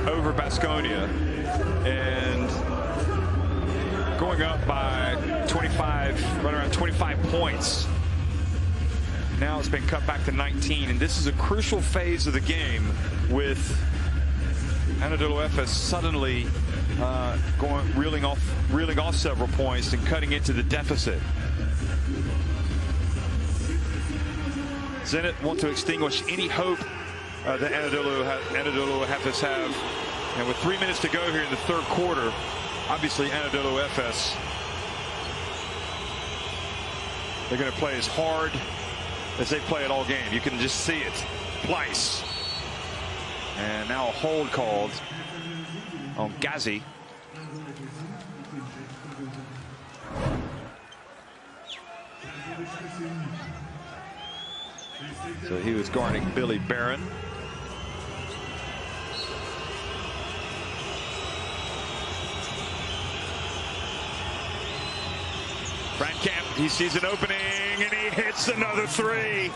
over Baskonia and going up by 25, right around 25 points. Now it's been cut back to 19, and this is a crucial phase of the game with Zenit-Efes suddenly reeling off several points and cutting into the deficit. Zenit want to extinguish any hope that Zenit-Efes have, and with 3 minutes to go here in the third quarter, obviously Zenit-Efes, they're going to play as hard as they play it all game. You can just see it. Pleiss. And now a hold called on Ghazi. So he was guarding Billy Barron. Camp, he sees an opening and he hits another three.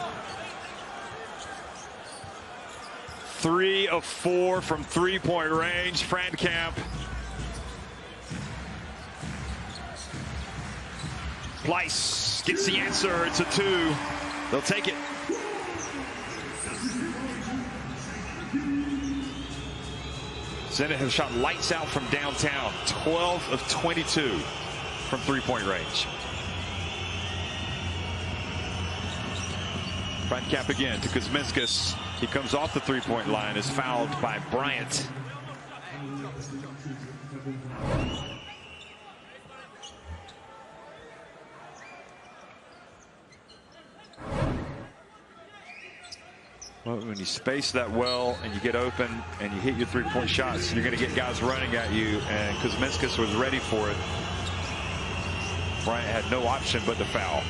3 of 4 from three-point range. Camp. Pleiss gets the answer. It's a 2. They'll take it. Zenit has shot lights out from downtown. 12 of 22 from three-point range. Cap again to Kuzminskas. He comes off the three-point line, is fouled by Bryant. Well, when you space that well and you get open and you hit your three-point shots, you're going to get guys running at you, and Kuzminskas was ready for it. Bryant had no option but to foul.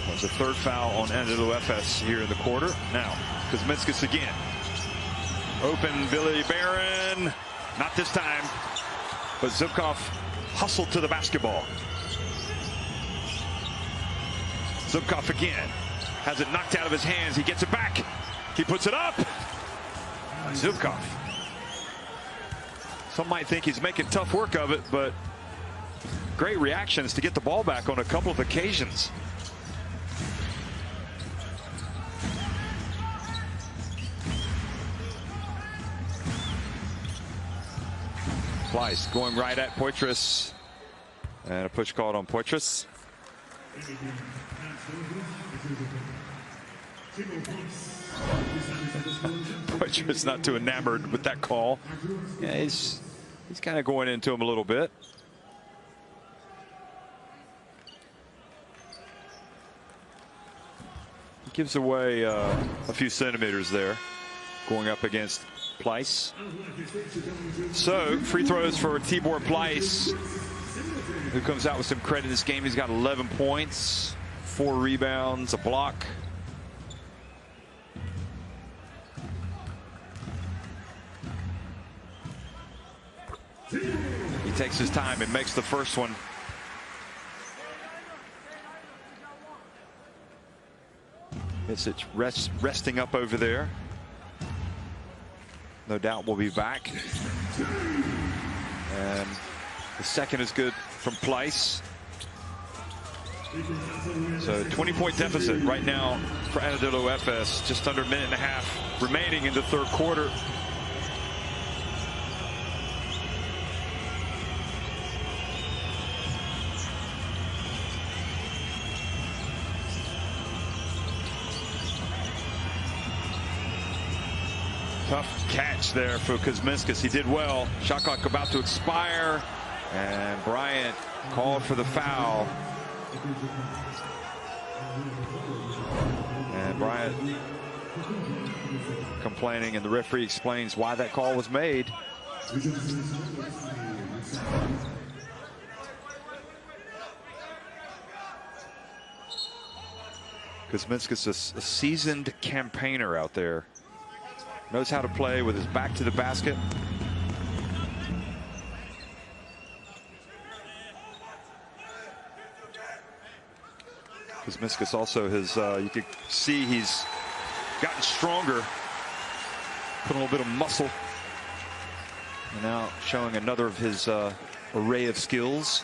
That's the third foul on Zenit-Efes here in the quarter. Now, Kuzminskas again. Open Billy Barron. Not this time, but Zubkov hustled to the basketball. Zubkov again. Has it knocked out of his hands. He gets it back. He puts it up. Zubkov. Some might think he's making tough work of it, but great reactions to get the ball back on a couple of occasions. Pleiss going right at Poitras. And a push called on Poitras. Poitras not too enamored with that call. Yeah, he's kind of going into him a little bit. He gives away a few centimeters there, going up against Pleiss. So free throws for Tibor Pleiss, who comes out with some credit this game. He's got 11 points, 4 rebounds, a block. He takes his time and makes the first one. It's resting up over there. No doubt we'll be back. And the second is good from Pleiss. So 20-point deficit right now for Zenit-Efes. Just under a minute and a half remaining in the third quarter. Tough catch there for Kuzminskas. He did well. Shot clock about to expire, and Bryant called for the foul. And Bryant complaining, and the referee explains why that call was made. Kuzminskas is a seasoned campaigner out there. Knows how to play with his back to the basket. Kuzminskas also has, you could see he's gotten stronger, put a little bit of muscle, and now showing another of his array of skills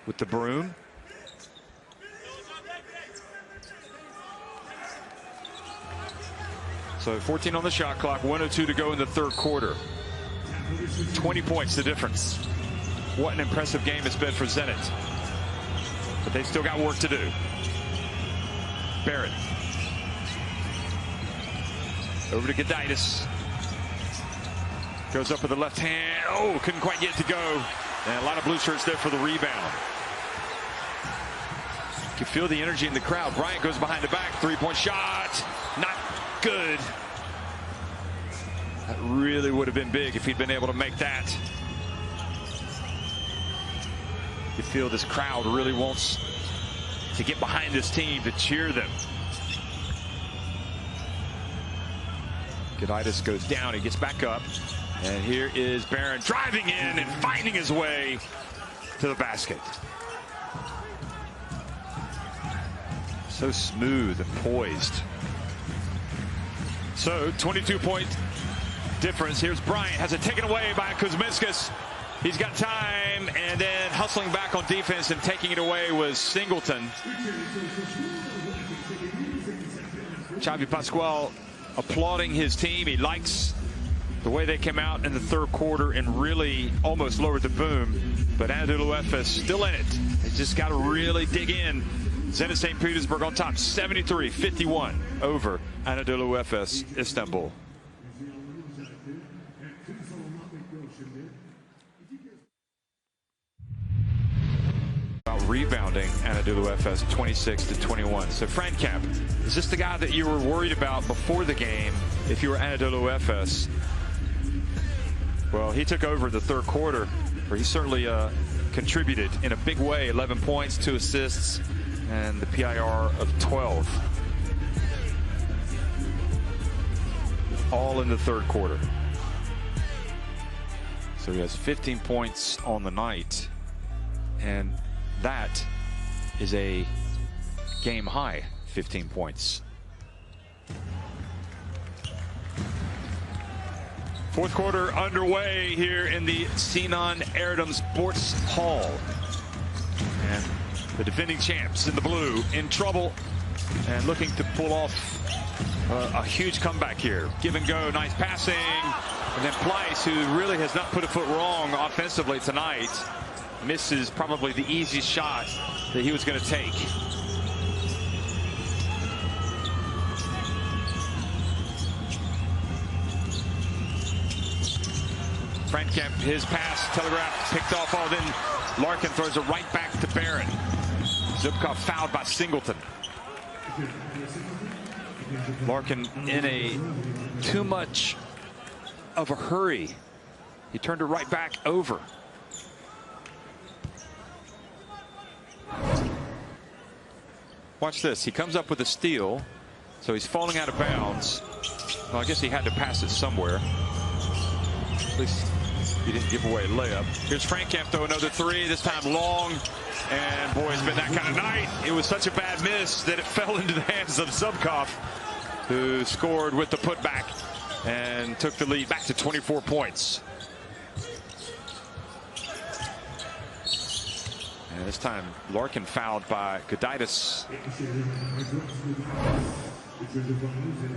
with the broom. So 14 on the shot clock, 1:02 to go in the third quarter. 20 points the difference. What an impressive game it's been for Zenit. But they've still got work to do. Barrett. Over to Gudaitis. Goes up with the left hand. Oh, couldn't quite get it to go. And a lot of blue shirts there for the rebound. You can feel the energy in the crowd. Bryant goes behind the back. Three-point shot. Not good. That really would have been big if he'd been able to make that. You feel this crowd really wants to get behind this team, to cheer them. Gudaitis goes down, he gets back up, and here is Barron driving in and finding his way to the basket. So smooth and poised. So 22-point difference. Here's Bryant, has it taken away by Kuzminskas. He's got time, and then hustling back on defense and taking it away was Singleton. Xavi Pascual applauding his team. He likes the way they came out in the third quarter and really almost lowered the boom. But Zenit-Efes still in it. They just got to really dig in. Zenit St. Petersburg on top, 73-51 over Zenit-Efes Istanbul. Rebounding Zenit-Efes 26-21. So Frank Camp, is this the guy that you were worried about before the game if you were Zenit-Efes? Well, he took over the third quarter, where he certainly contributed in a big way. 11 points, 2 assists, and the PIR of 12. All in the third quarter. So he has 15 points on the night, and that is a game high 15 points. Fourth quarter underway here in the Sinan Erdem Sports Hall. And the defending champs in the blue in trouble and looking to pull off a huge comeback here. Give and go, nice passing. And then Pleiss, who really has not put a foot wrong offensively tonight, misses probably the easiest shot that he was going to take. Frank Kemp, his pass, telegraph, picked off. Oh, then Larkin throws it right back to Barron. Zubkov fouled by Singleton. Larkin in a too much of a hurry. He turned it right back over. Watch this. He comes up with a steal, so he's falling out of bounds. Well, I guess he had to pass it somewhere. At least he didn't give away a layup. Here's Frank Kemp, though, another three, this time long. And boy, it's been that kind of night. It was such a bad miss that it fell into the hands of Zubkov, who scored with the putback and took the lead back to 24 points. And this time, Larkin fouled by Gudaitis.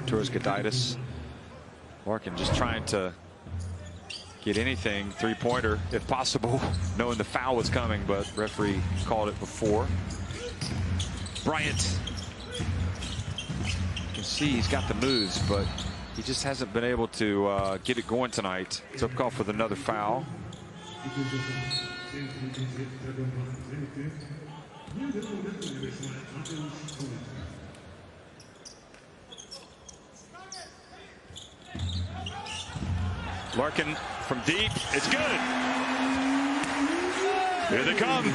Towards Gudaitis. Larkin just trying to get anything, three-pointer, if possible, knowing the foul was coming, but referee called it before. Bryant. You can see he's got the moves, but he just hasn't been able to get it going tonight. Zubkov with another foul. Larkin from deep, it's good. Here they come.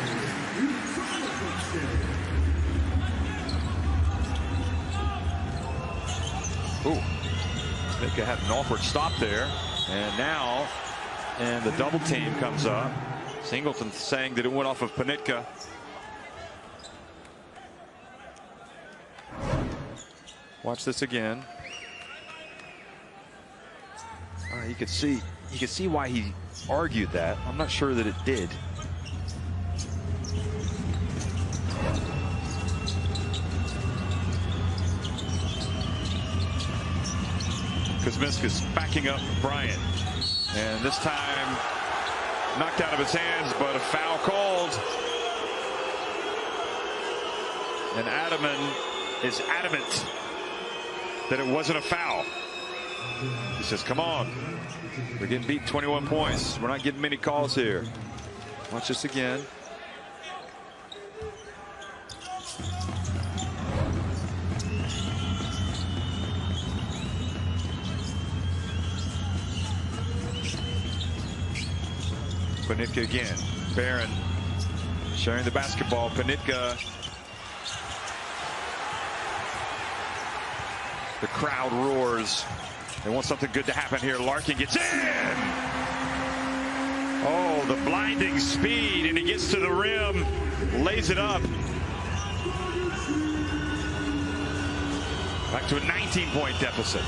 Ooh, Panitka had an awkward stop there, and now, and the double team comes up. Singleton saying that it went off of Panitka. Watch this again. You could see why he argued that. I'm not sure that it did. Kuzminska's backing up Bryant. And this time knocked out of his hands, but a foul called. And Adaman is adamant that it wasn't a foul. He says, come on. We're getting beat 21 points. We're not getting many calls here. Watch this again. Panitka again. Barron sharing the basketball. Panitka. The crowd roars. They want something good to happen here. Larkin gets in. Oh, the blinding speed, and he gets to the rim, lays it up. Back to a 19-point deficit.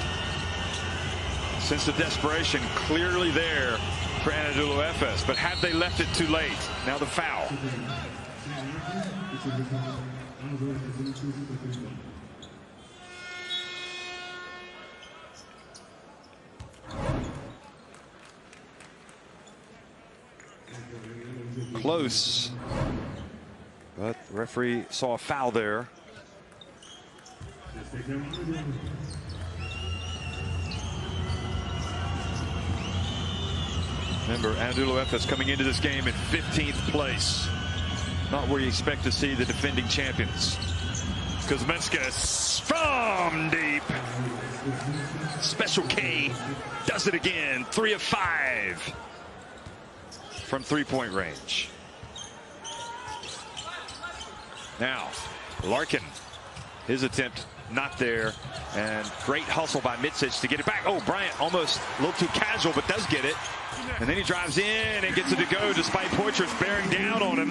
Since the desperation clearly there for Zenit-Efes, but have they left it too late? Now the foul. Close, but the referee saw a foul there. Remember, Zenit-Efes coming into this game in 15th place. Not where you expect to see the defending champions. Kuzminska from deep. Special K does it again. 3 of 5 from three-point range. Now, Larkin, his attempt not there, and great hustle by Mitsic to get it back. Oh, Bryant almost a little too casual, but does get it. And then he drives in and gets it to go despite Poitras bearing down on him.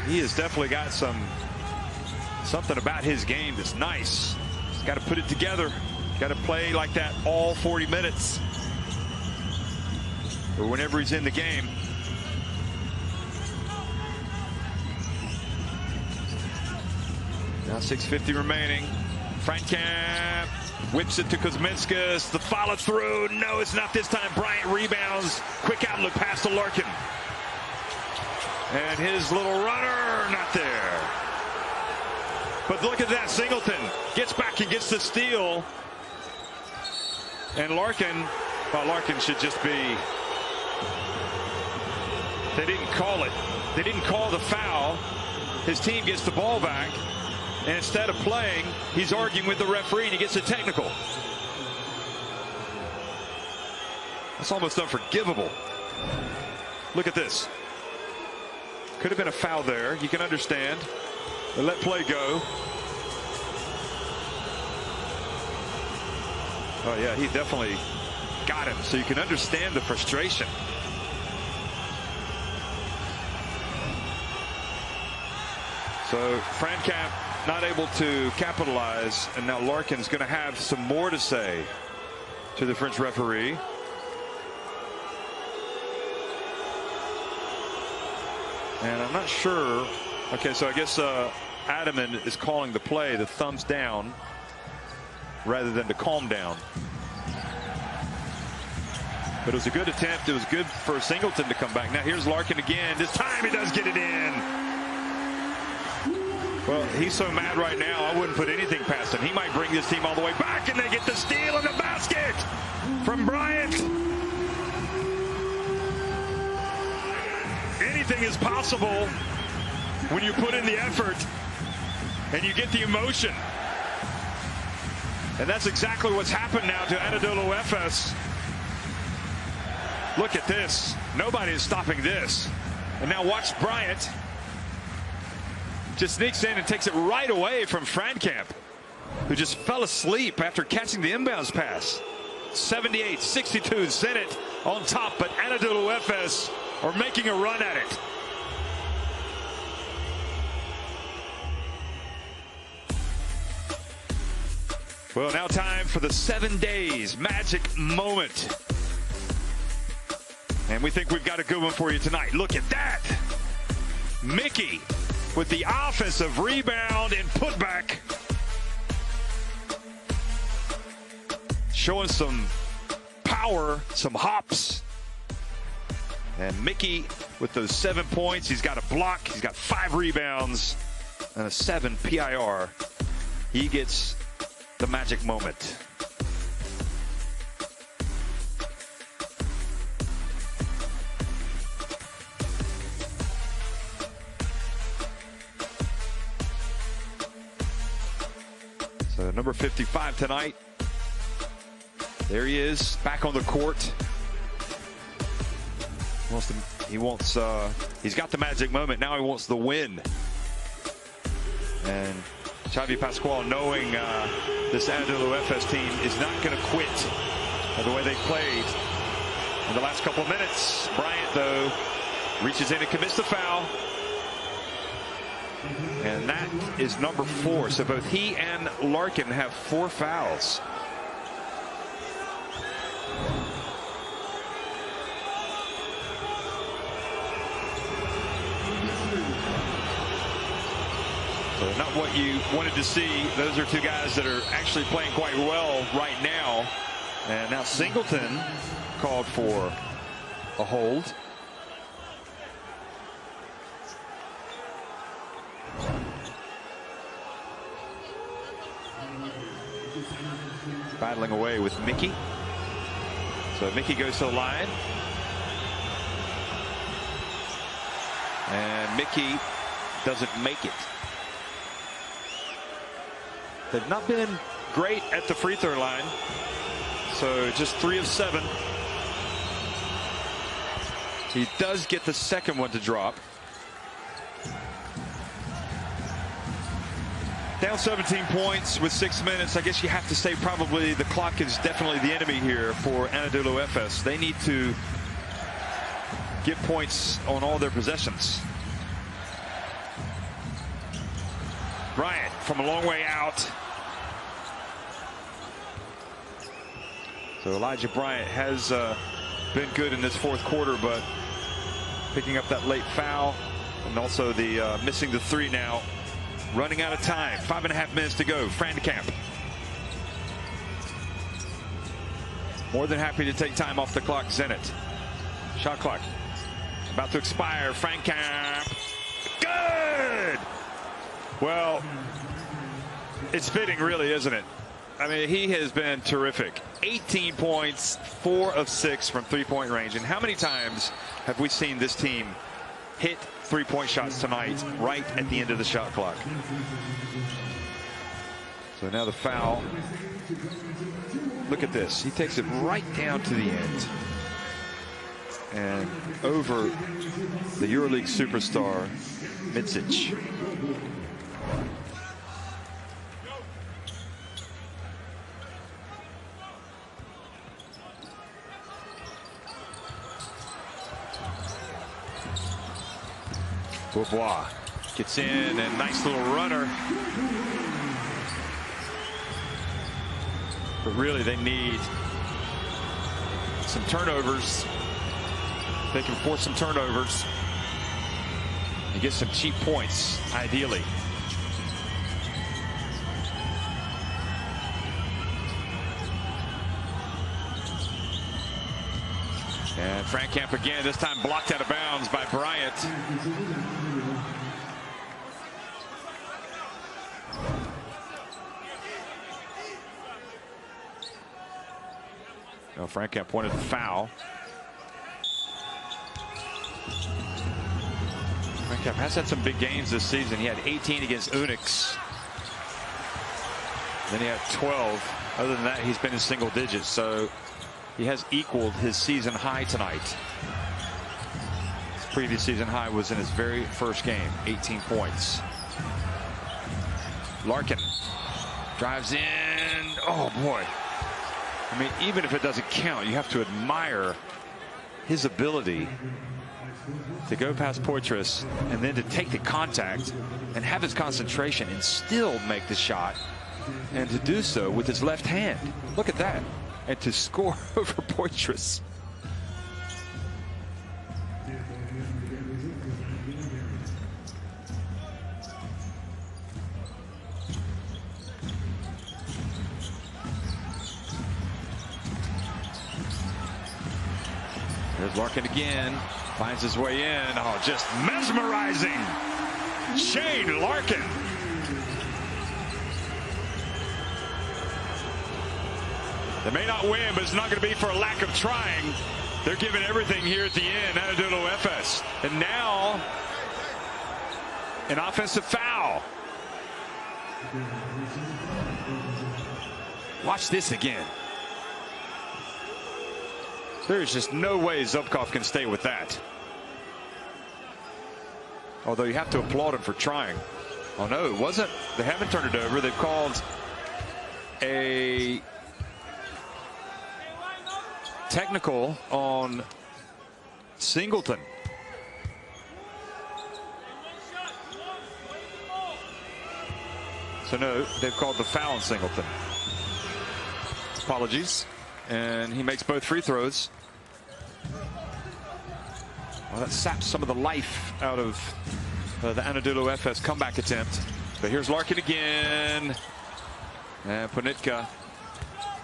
He has definitely got something about his game that's nice. He's got to put it together. Got to play like that all 40 minutes. Or whenever he's in the game. Now 6:50 remaining. Frankamp whips it to Kuzminska. The follow through. No, it's not this time. Bryant rebounds. Quick outlook pass to Larkin. And his little runner, not there. But look at that. Singleton gets back and gets the steal. And Larkin, well, Larkin should just be. They didn't call it. They didn't call the foul. His team gets the ball back. And instead of playing, he's arguing with the referee and he gets a technical. That's almost unforgivable. Look at this. Could have been a foul there. You can understand. They let play go. Oh, yeah, he definitely got him. So you can understand the frustration. So Frankamp not able to capitalize, and now Larkin's going to have some more to say to the French referee. And I'm not sure. Okay, so I guess Adaman is calling the play the thumbs down rather than to calm down. But it was a good attempt. It was good for Singleton to come back. Now here's Larkin again. This time he does get it in. Well, he's so mad right now, I wouldn't put anything past him. He might bring this team all the way back, and they get the steal in the basket from Bryant. Anything is possible when you put in the effort and you get the emotion. And that's exactly what's happened now to Zenit-Efes. Look at this. Nobody is stopping this. And now watch Bryant. Just sneaks in and takes it right away from Frankamp, who just fell asleep after catching the inbounds pass. 78-62, Zenit on top, but Zenit-Efes are making a run at it. Well, now time for the 7 days magic moment. And we think we've got a good one for you tonight. Look at that. Mickey with the offensive rebound and putback. Showing some power, some hops. And Mickey with those 7 points. He's got a block. He's got 5 rebounds and a 7 PIR. He gets the magic moment. So number 55 tonight. There he is, back on the court. He's got the magic moment. Now he wants the win. And Xavi Pascual, knowing this Zenit-Efes team is not going to quit the way they played in the last couple of minutes. Bryant, though, reaches in and commits the foul. And that is number 4. So both he and Larkin have 4 fouls. So not what you wanted to see. Those are 2 guys that are actually playing quite well right now. And now Singleton called for a hold. Battling away with Mickey. So Mickey goes to the line. And Mickey doesn't make it. They've not been great at the free throw line. So just 3 of 7. He does get the second one to drop. Down 17 points with 6 minutes. I guess you have to say probably the clock is definitely the enemy here for Zenit-Efes. They need to get points on all their possessions. Bryant from a long way out. So Elijah Bryant has been good in this 4th quarter, but picking up that late foul and also the missing the 3 now. Running out of time. 5.5 minutes to go. Frankamp. More than happy to take time off the clock. Zenit. Shot clock about to expire. Frankamp. Good. Well, it's fitting, really, isn't it? I mean, he has been terrific. 18 points, 4 of 6 from 3-point range. And how many times have we seen this team hit 3-point shots tonight right at the end of the shot clock? So now the foul. Look at this. He takes it right down to the end. And over the EuroLeague superstar, Mitsic. Beauvoir gets in, and nice little runner. But really, they need some turnovers. They can force some turnovers and get some cheap points, ideally. And Frankamp again, this time blocked out of bounds by Bryant. No, Frankamp wanted the foul. Frankamp has had some big games this season. He had 18 against Unix. Then he had 12. Other than that, he's been in single digits. So he has equaled his season high tonight. His previous season high was in his very first game, 18 points. Larkin drives in. Oh, boy. I mean, even if it doesn't count, you have to admire his ability to go past Poitras and then to take the contact and have his concentration and still make the shot and to do so with his left hand. Look at that. And to score over Poitras. There's Larkin again. Finds his way in. Oh, just mesmerizing. Shane Larkin. They may not win, but it's not going to be for a lack of trying. They're giving everything here at the end. Zenit-Efes. And now, an offensive foul. Watch this again. There's just no way Zubkov can stay with that. Although you have to applaud him for trying. Oh no, it wasn't. They haven't turned it over. They've called a technical on Singleton. So no, they've called the foul on Singleton. Apologies. And he makes both free throws. Well, that saps some of the life out of the Zenit-Efes comeback attempt. But here's Larkin again. And Ponitka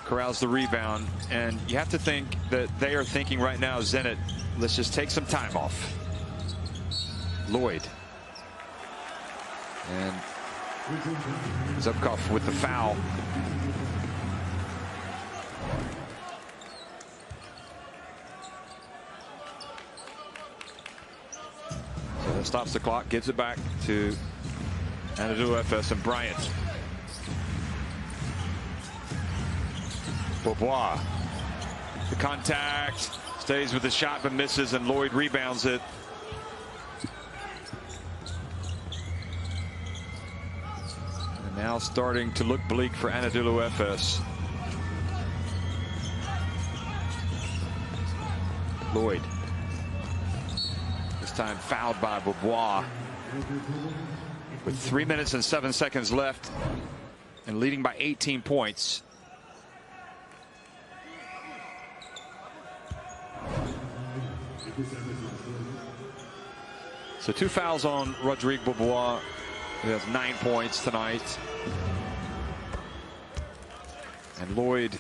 corrals the rebound. And you have to think that they are thinking right now, Zenit, let's just take some time off. Lloyd. And Zubkov with the foul. So that stops the clock, gives it back to Zenit-Efes and Bryant. Beaubois. The contact, stays with the shot but misses, and Lloyd rebounds it. And now starting to look bleak for Zenit-Efes. Lloyd. This time fouled by Beaubois. With 3 minutes and 7 seconds left and leading by 18 points. So 2 fouls on Rodrigue Beaubois, who has 9 points tonight. And Lloyd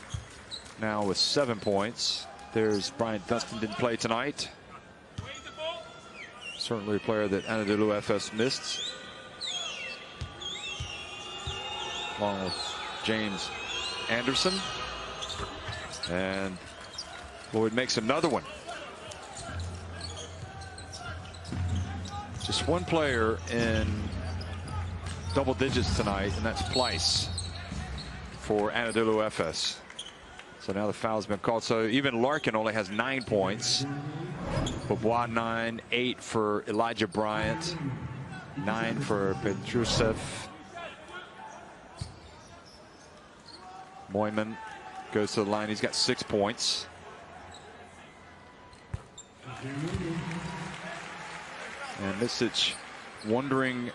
now with 7 points. There's Brian Dunstan, didn't play tonight. Certainly a player that Zenit-Efes missed. Along with James Anderson. And Lloyd makes another one. Just one player in double digits tonight, and that's Pleiss for Zenit-Efes. So now the foul's been called. So even Larkin only has 9 points. Beaubois 9, 8 for Elijah Bryant, 9 for Petrusev. Moyman goes to the line. He's got 6 points. And Misic wondering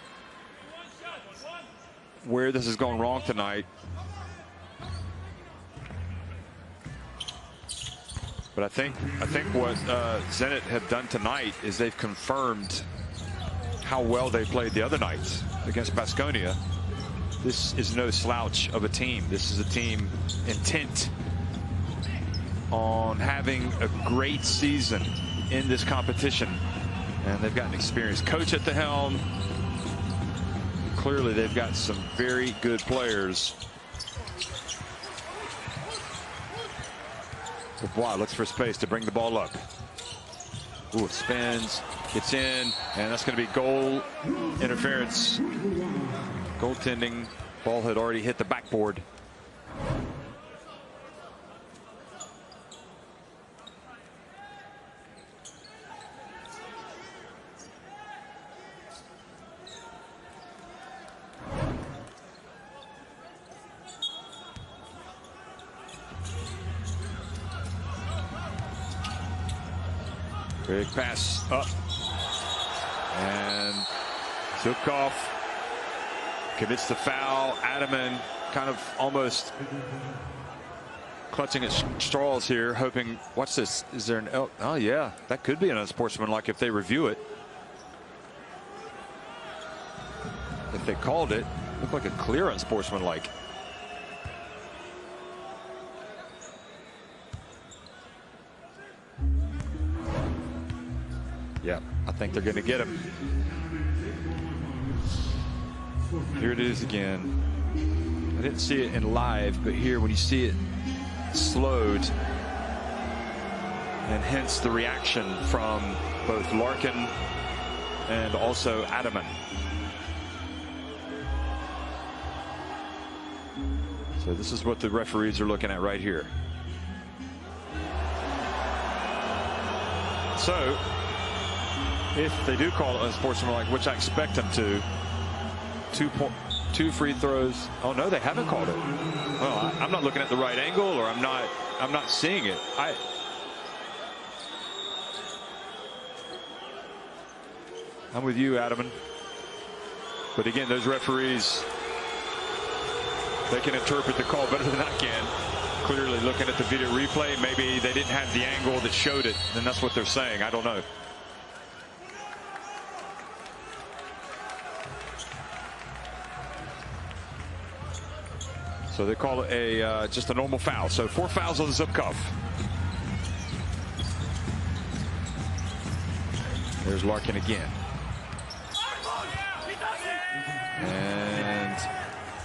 where this has gone wrong tonight. But I think what Zenit have done tonight is they've confirmed how well they played the other night against Baskonia. This is no slouch of a team. This is a team intent on having a great season in this competition. And they've got an experienced coach at the helm. Clearly, they've got some very good players. Beaubois looks for space to bring the ball up. Ooh, spins, gets in, and that's going to be goal interference. Goaltending. Ball had already hit the backboard. Big pass up. And Zubkov commits the foul. Adaman kind of almost clutching at straws here, hoping. Watch this. Is there an? Oh yeah, that could be an unsportsmanlike if they review it. If they called it, looked like a clear unsportsmanlike. Yeah, I think they're going to get him. Here it is again. I didn't see it in live, but here when you see it slowed, and hence the reaction from both Larkin and also Adaman. So this is what the referees are looking at right here. So if they do call it unsportsmanlike, which I expect them to, two free throws. Oh no, they haven't called it. Well, I'm not looking at the right angle, or I'm not seeing it. I'm with you, Adaman. But again, those referees, they can interpret the call better than I can. Clearly looking at the video replay, maybe they didn't have the angle that showed it, and that's what they're saying. I don't know. So they call it just a normal foul. So 4 fouls on the zip cuff. There's Larkin again. And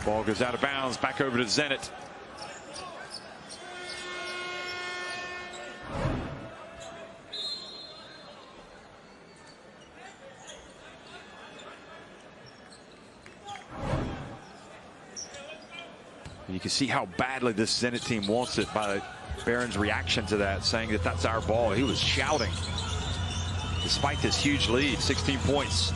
ball goes out of bounds, back over to Zenit. You can see how badly this Zenit team wants it by Barron's reaction to that, saying that that's our ball. He was shouting despite this huge lead, 16 points.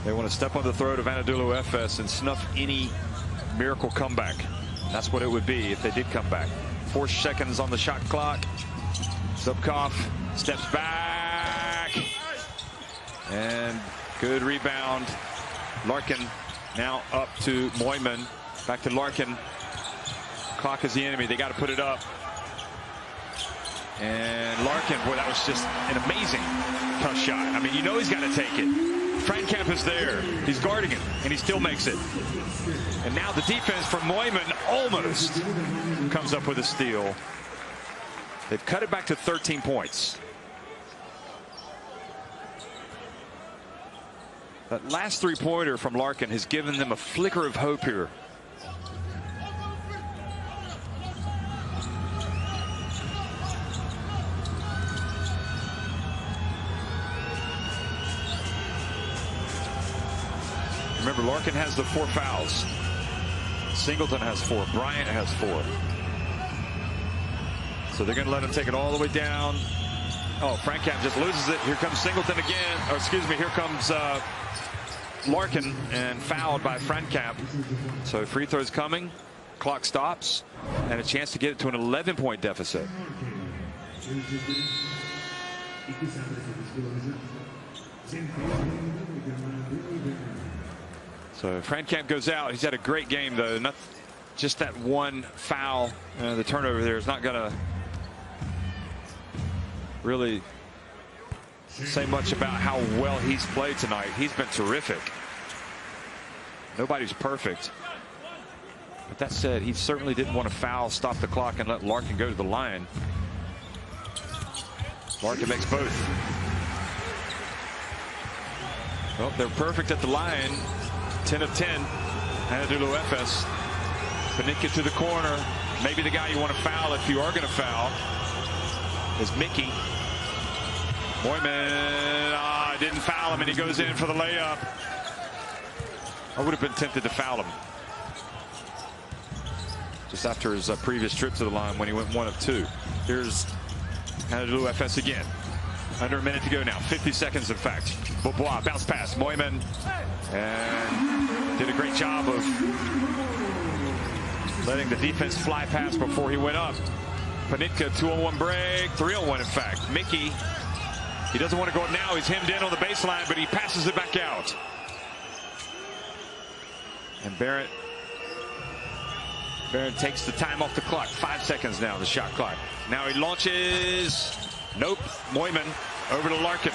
They want to step on the throat of Zenit-Efes and snuff any miracle comeback. And that's what it would be if they did come back. 4 seconds on the shot clock. Zubkov steps back. And good rebound. Larkin now up to Moyman. Back to Larkin. Clock is the enemy. They got to put it up. And Larkin, boy, that was just an amazing tough shot. I mean, you know he's got to take it. Frankamp is there. He's guarding it, and he still makes it. And now the defense from Moyman almost comes up with a steal. They've cut it back to 13 points. That last three-pointer from Larkin has given them a flicker of hope here. Remember, Larkin has the 4 fouls. Singleton has 4. Bryant has 4. So they're going to let him take it all the way down. Oh, Frankamp just loses it. Here comes Singleton again. Or excuse me, here comes Larkin, and fouled by Frankamp. So free throws coming. Clock stops. And a chance to get it to an 11-point deficit. So Frankamp goes out. He's had a great game, though. Not just that one foul. The turnover there is not going to really say much about how well he's played tonight. He's been terrific. Nobody's perfect. But that said, he certainly didn't want to foul, stop the clock, and let Larkin go to the line. Larkin makes both. Well, they're perfect at the line. 10 of 10. Zenit-Efes. Panicka to the corner. Maybe the guy you want to foul if you are going to foul is Mickey. Moyman didn't foul him, and he goes in for the layup. I would have been tempted to foul him just after his previous trip to the line when he went 1 of 2. Here's Zenit-Efes again. Under a minute to go now. 50 seconds, in fact. Bobois, bounce pass. Moyman. And did a great job of letting the defense fly past before he went up. Panicka, 2-on-1 break. 3-on-1, in fact. Mickey, he doesn't want to go up now. He's hemmed in on the baseline, but he passes it back out. And Barrett takes the time off the clock. 5 seconds now, the shot clock. Now he launches. Nope. Moyman over to Larkin.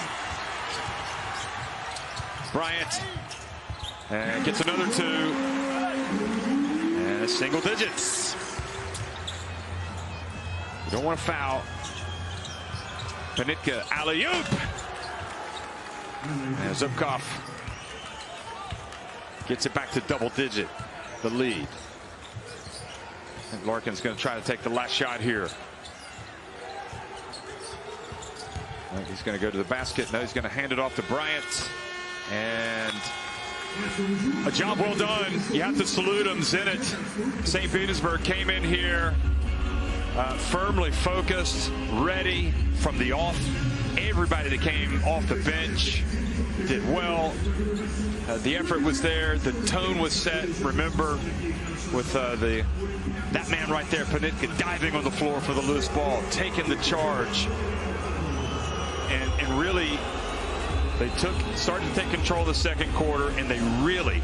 Bryant. And gets another 2. And single digits. You don't want to foul. Panitka alley-oop. And Zubkov gets it back to double digit, the lead. And Larkin's going to try to take the last shot here. He's going to go to the basket. Now he's going to hand it off to Bryant. And a job well done. You have to salute him. Zenit St. Petersburg came in here firmly focused, ready from the off. Everybody that came off the bench did well. The effort was there. The tone was set. Remember, with that man right there, Panitka, diving on the floor for the loose ball, taking the charge, and really they started to take control of the second quarter, and they really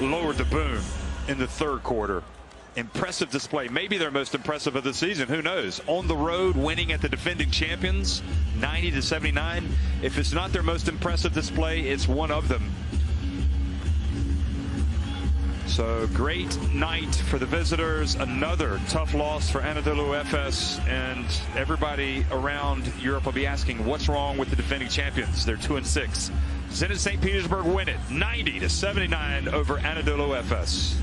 lowered the boom in the third quarter. Impressive display, maybe their most impressive of the season. Who knows? On the road, winning at the defending champions, 90-79. If it's not their most impressive display, it's one of them. So great night for the visitors. Another tough loss for Zenit-Efes, and everybody around Europe will be asking what's wrong with the defending champions. They're 2-6. Zenit St. Petersburg win it 90-79 over Zenit-Efes.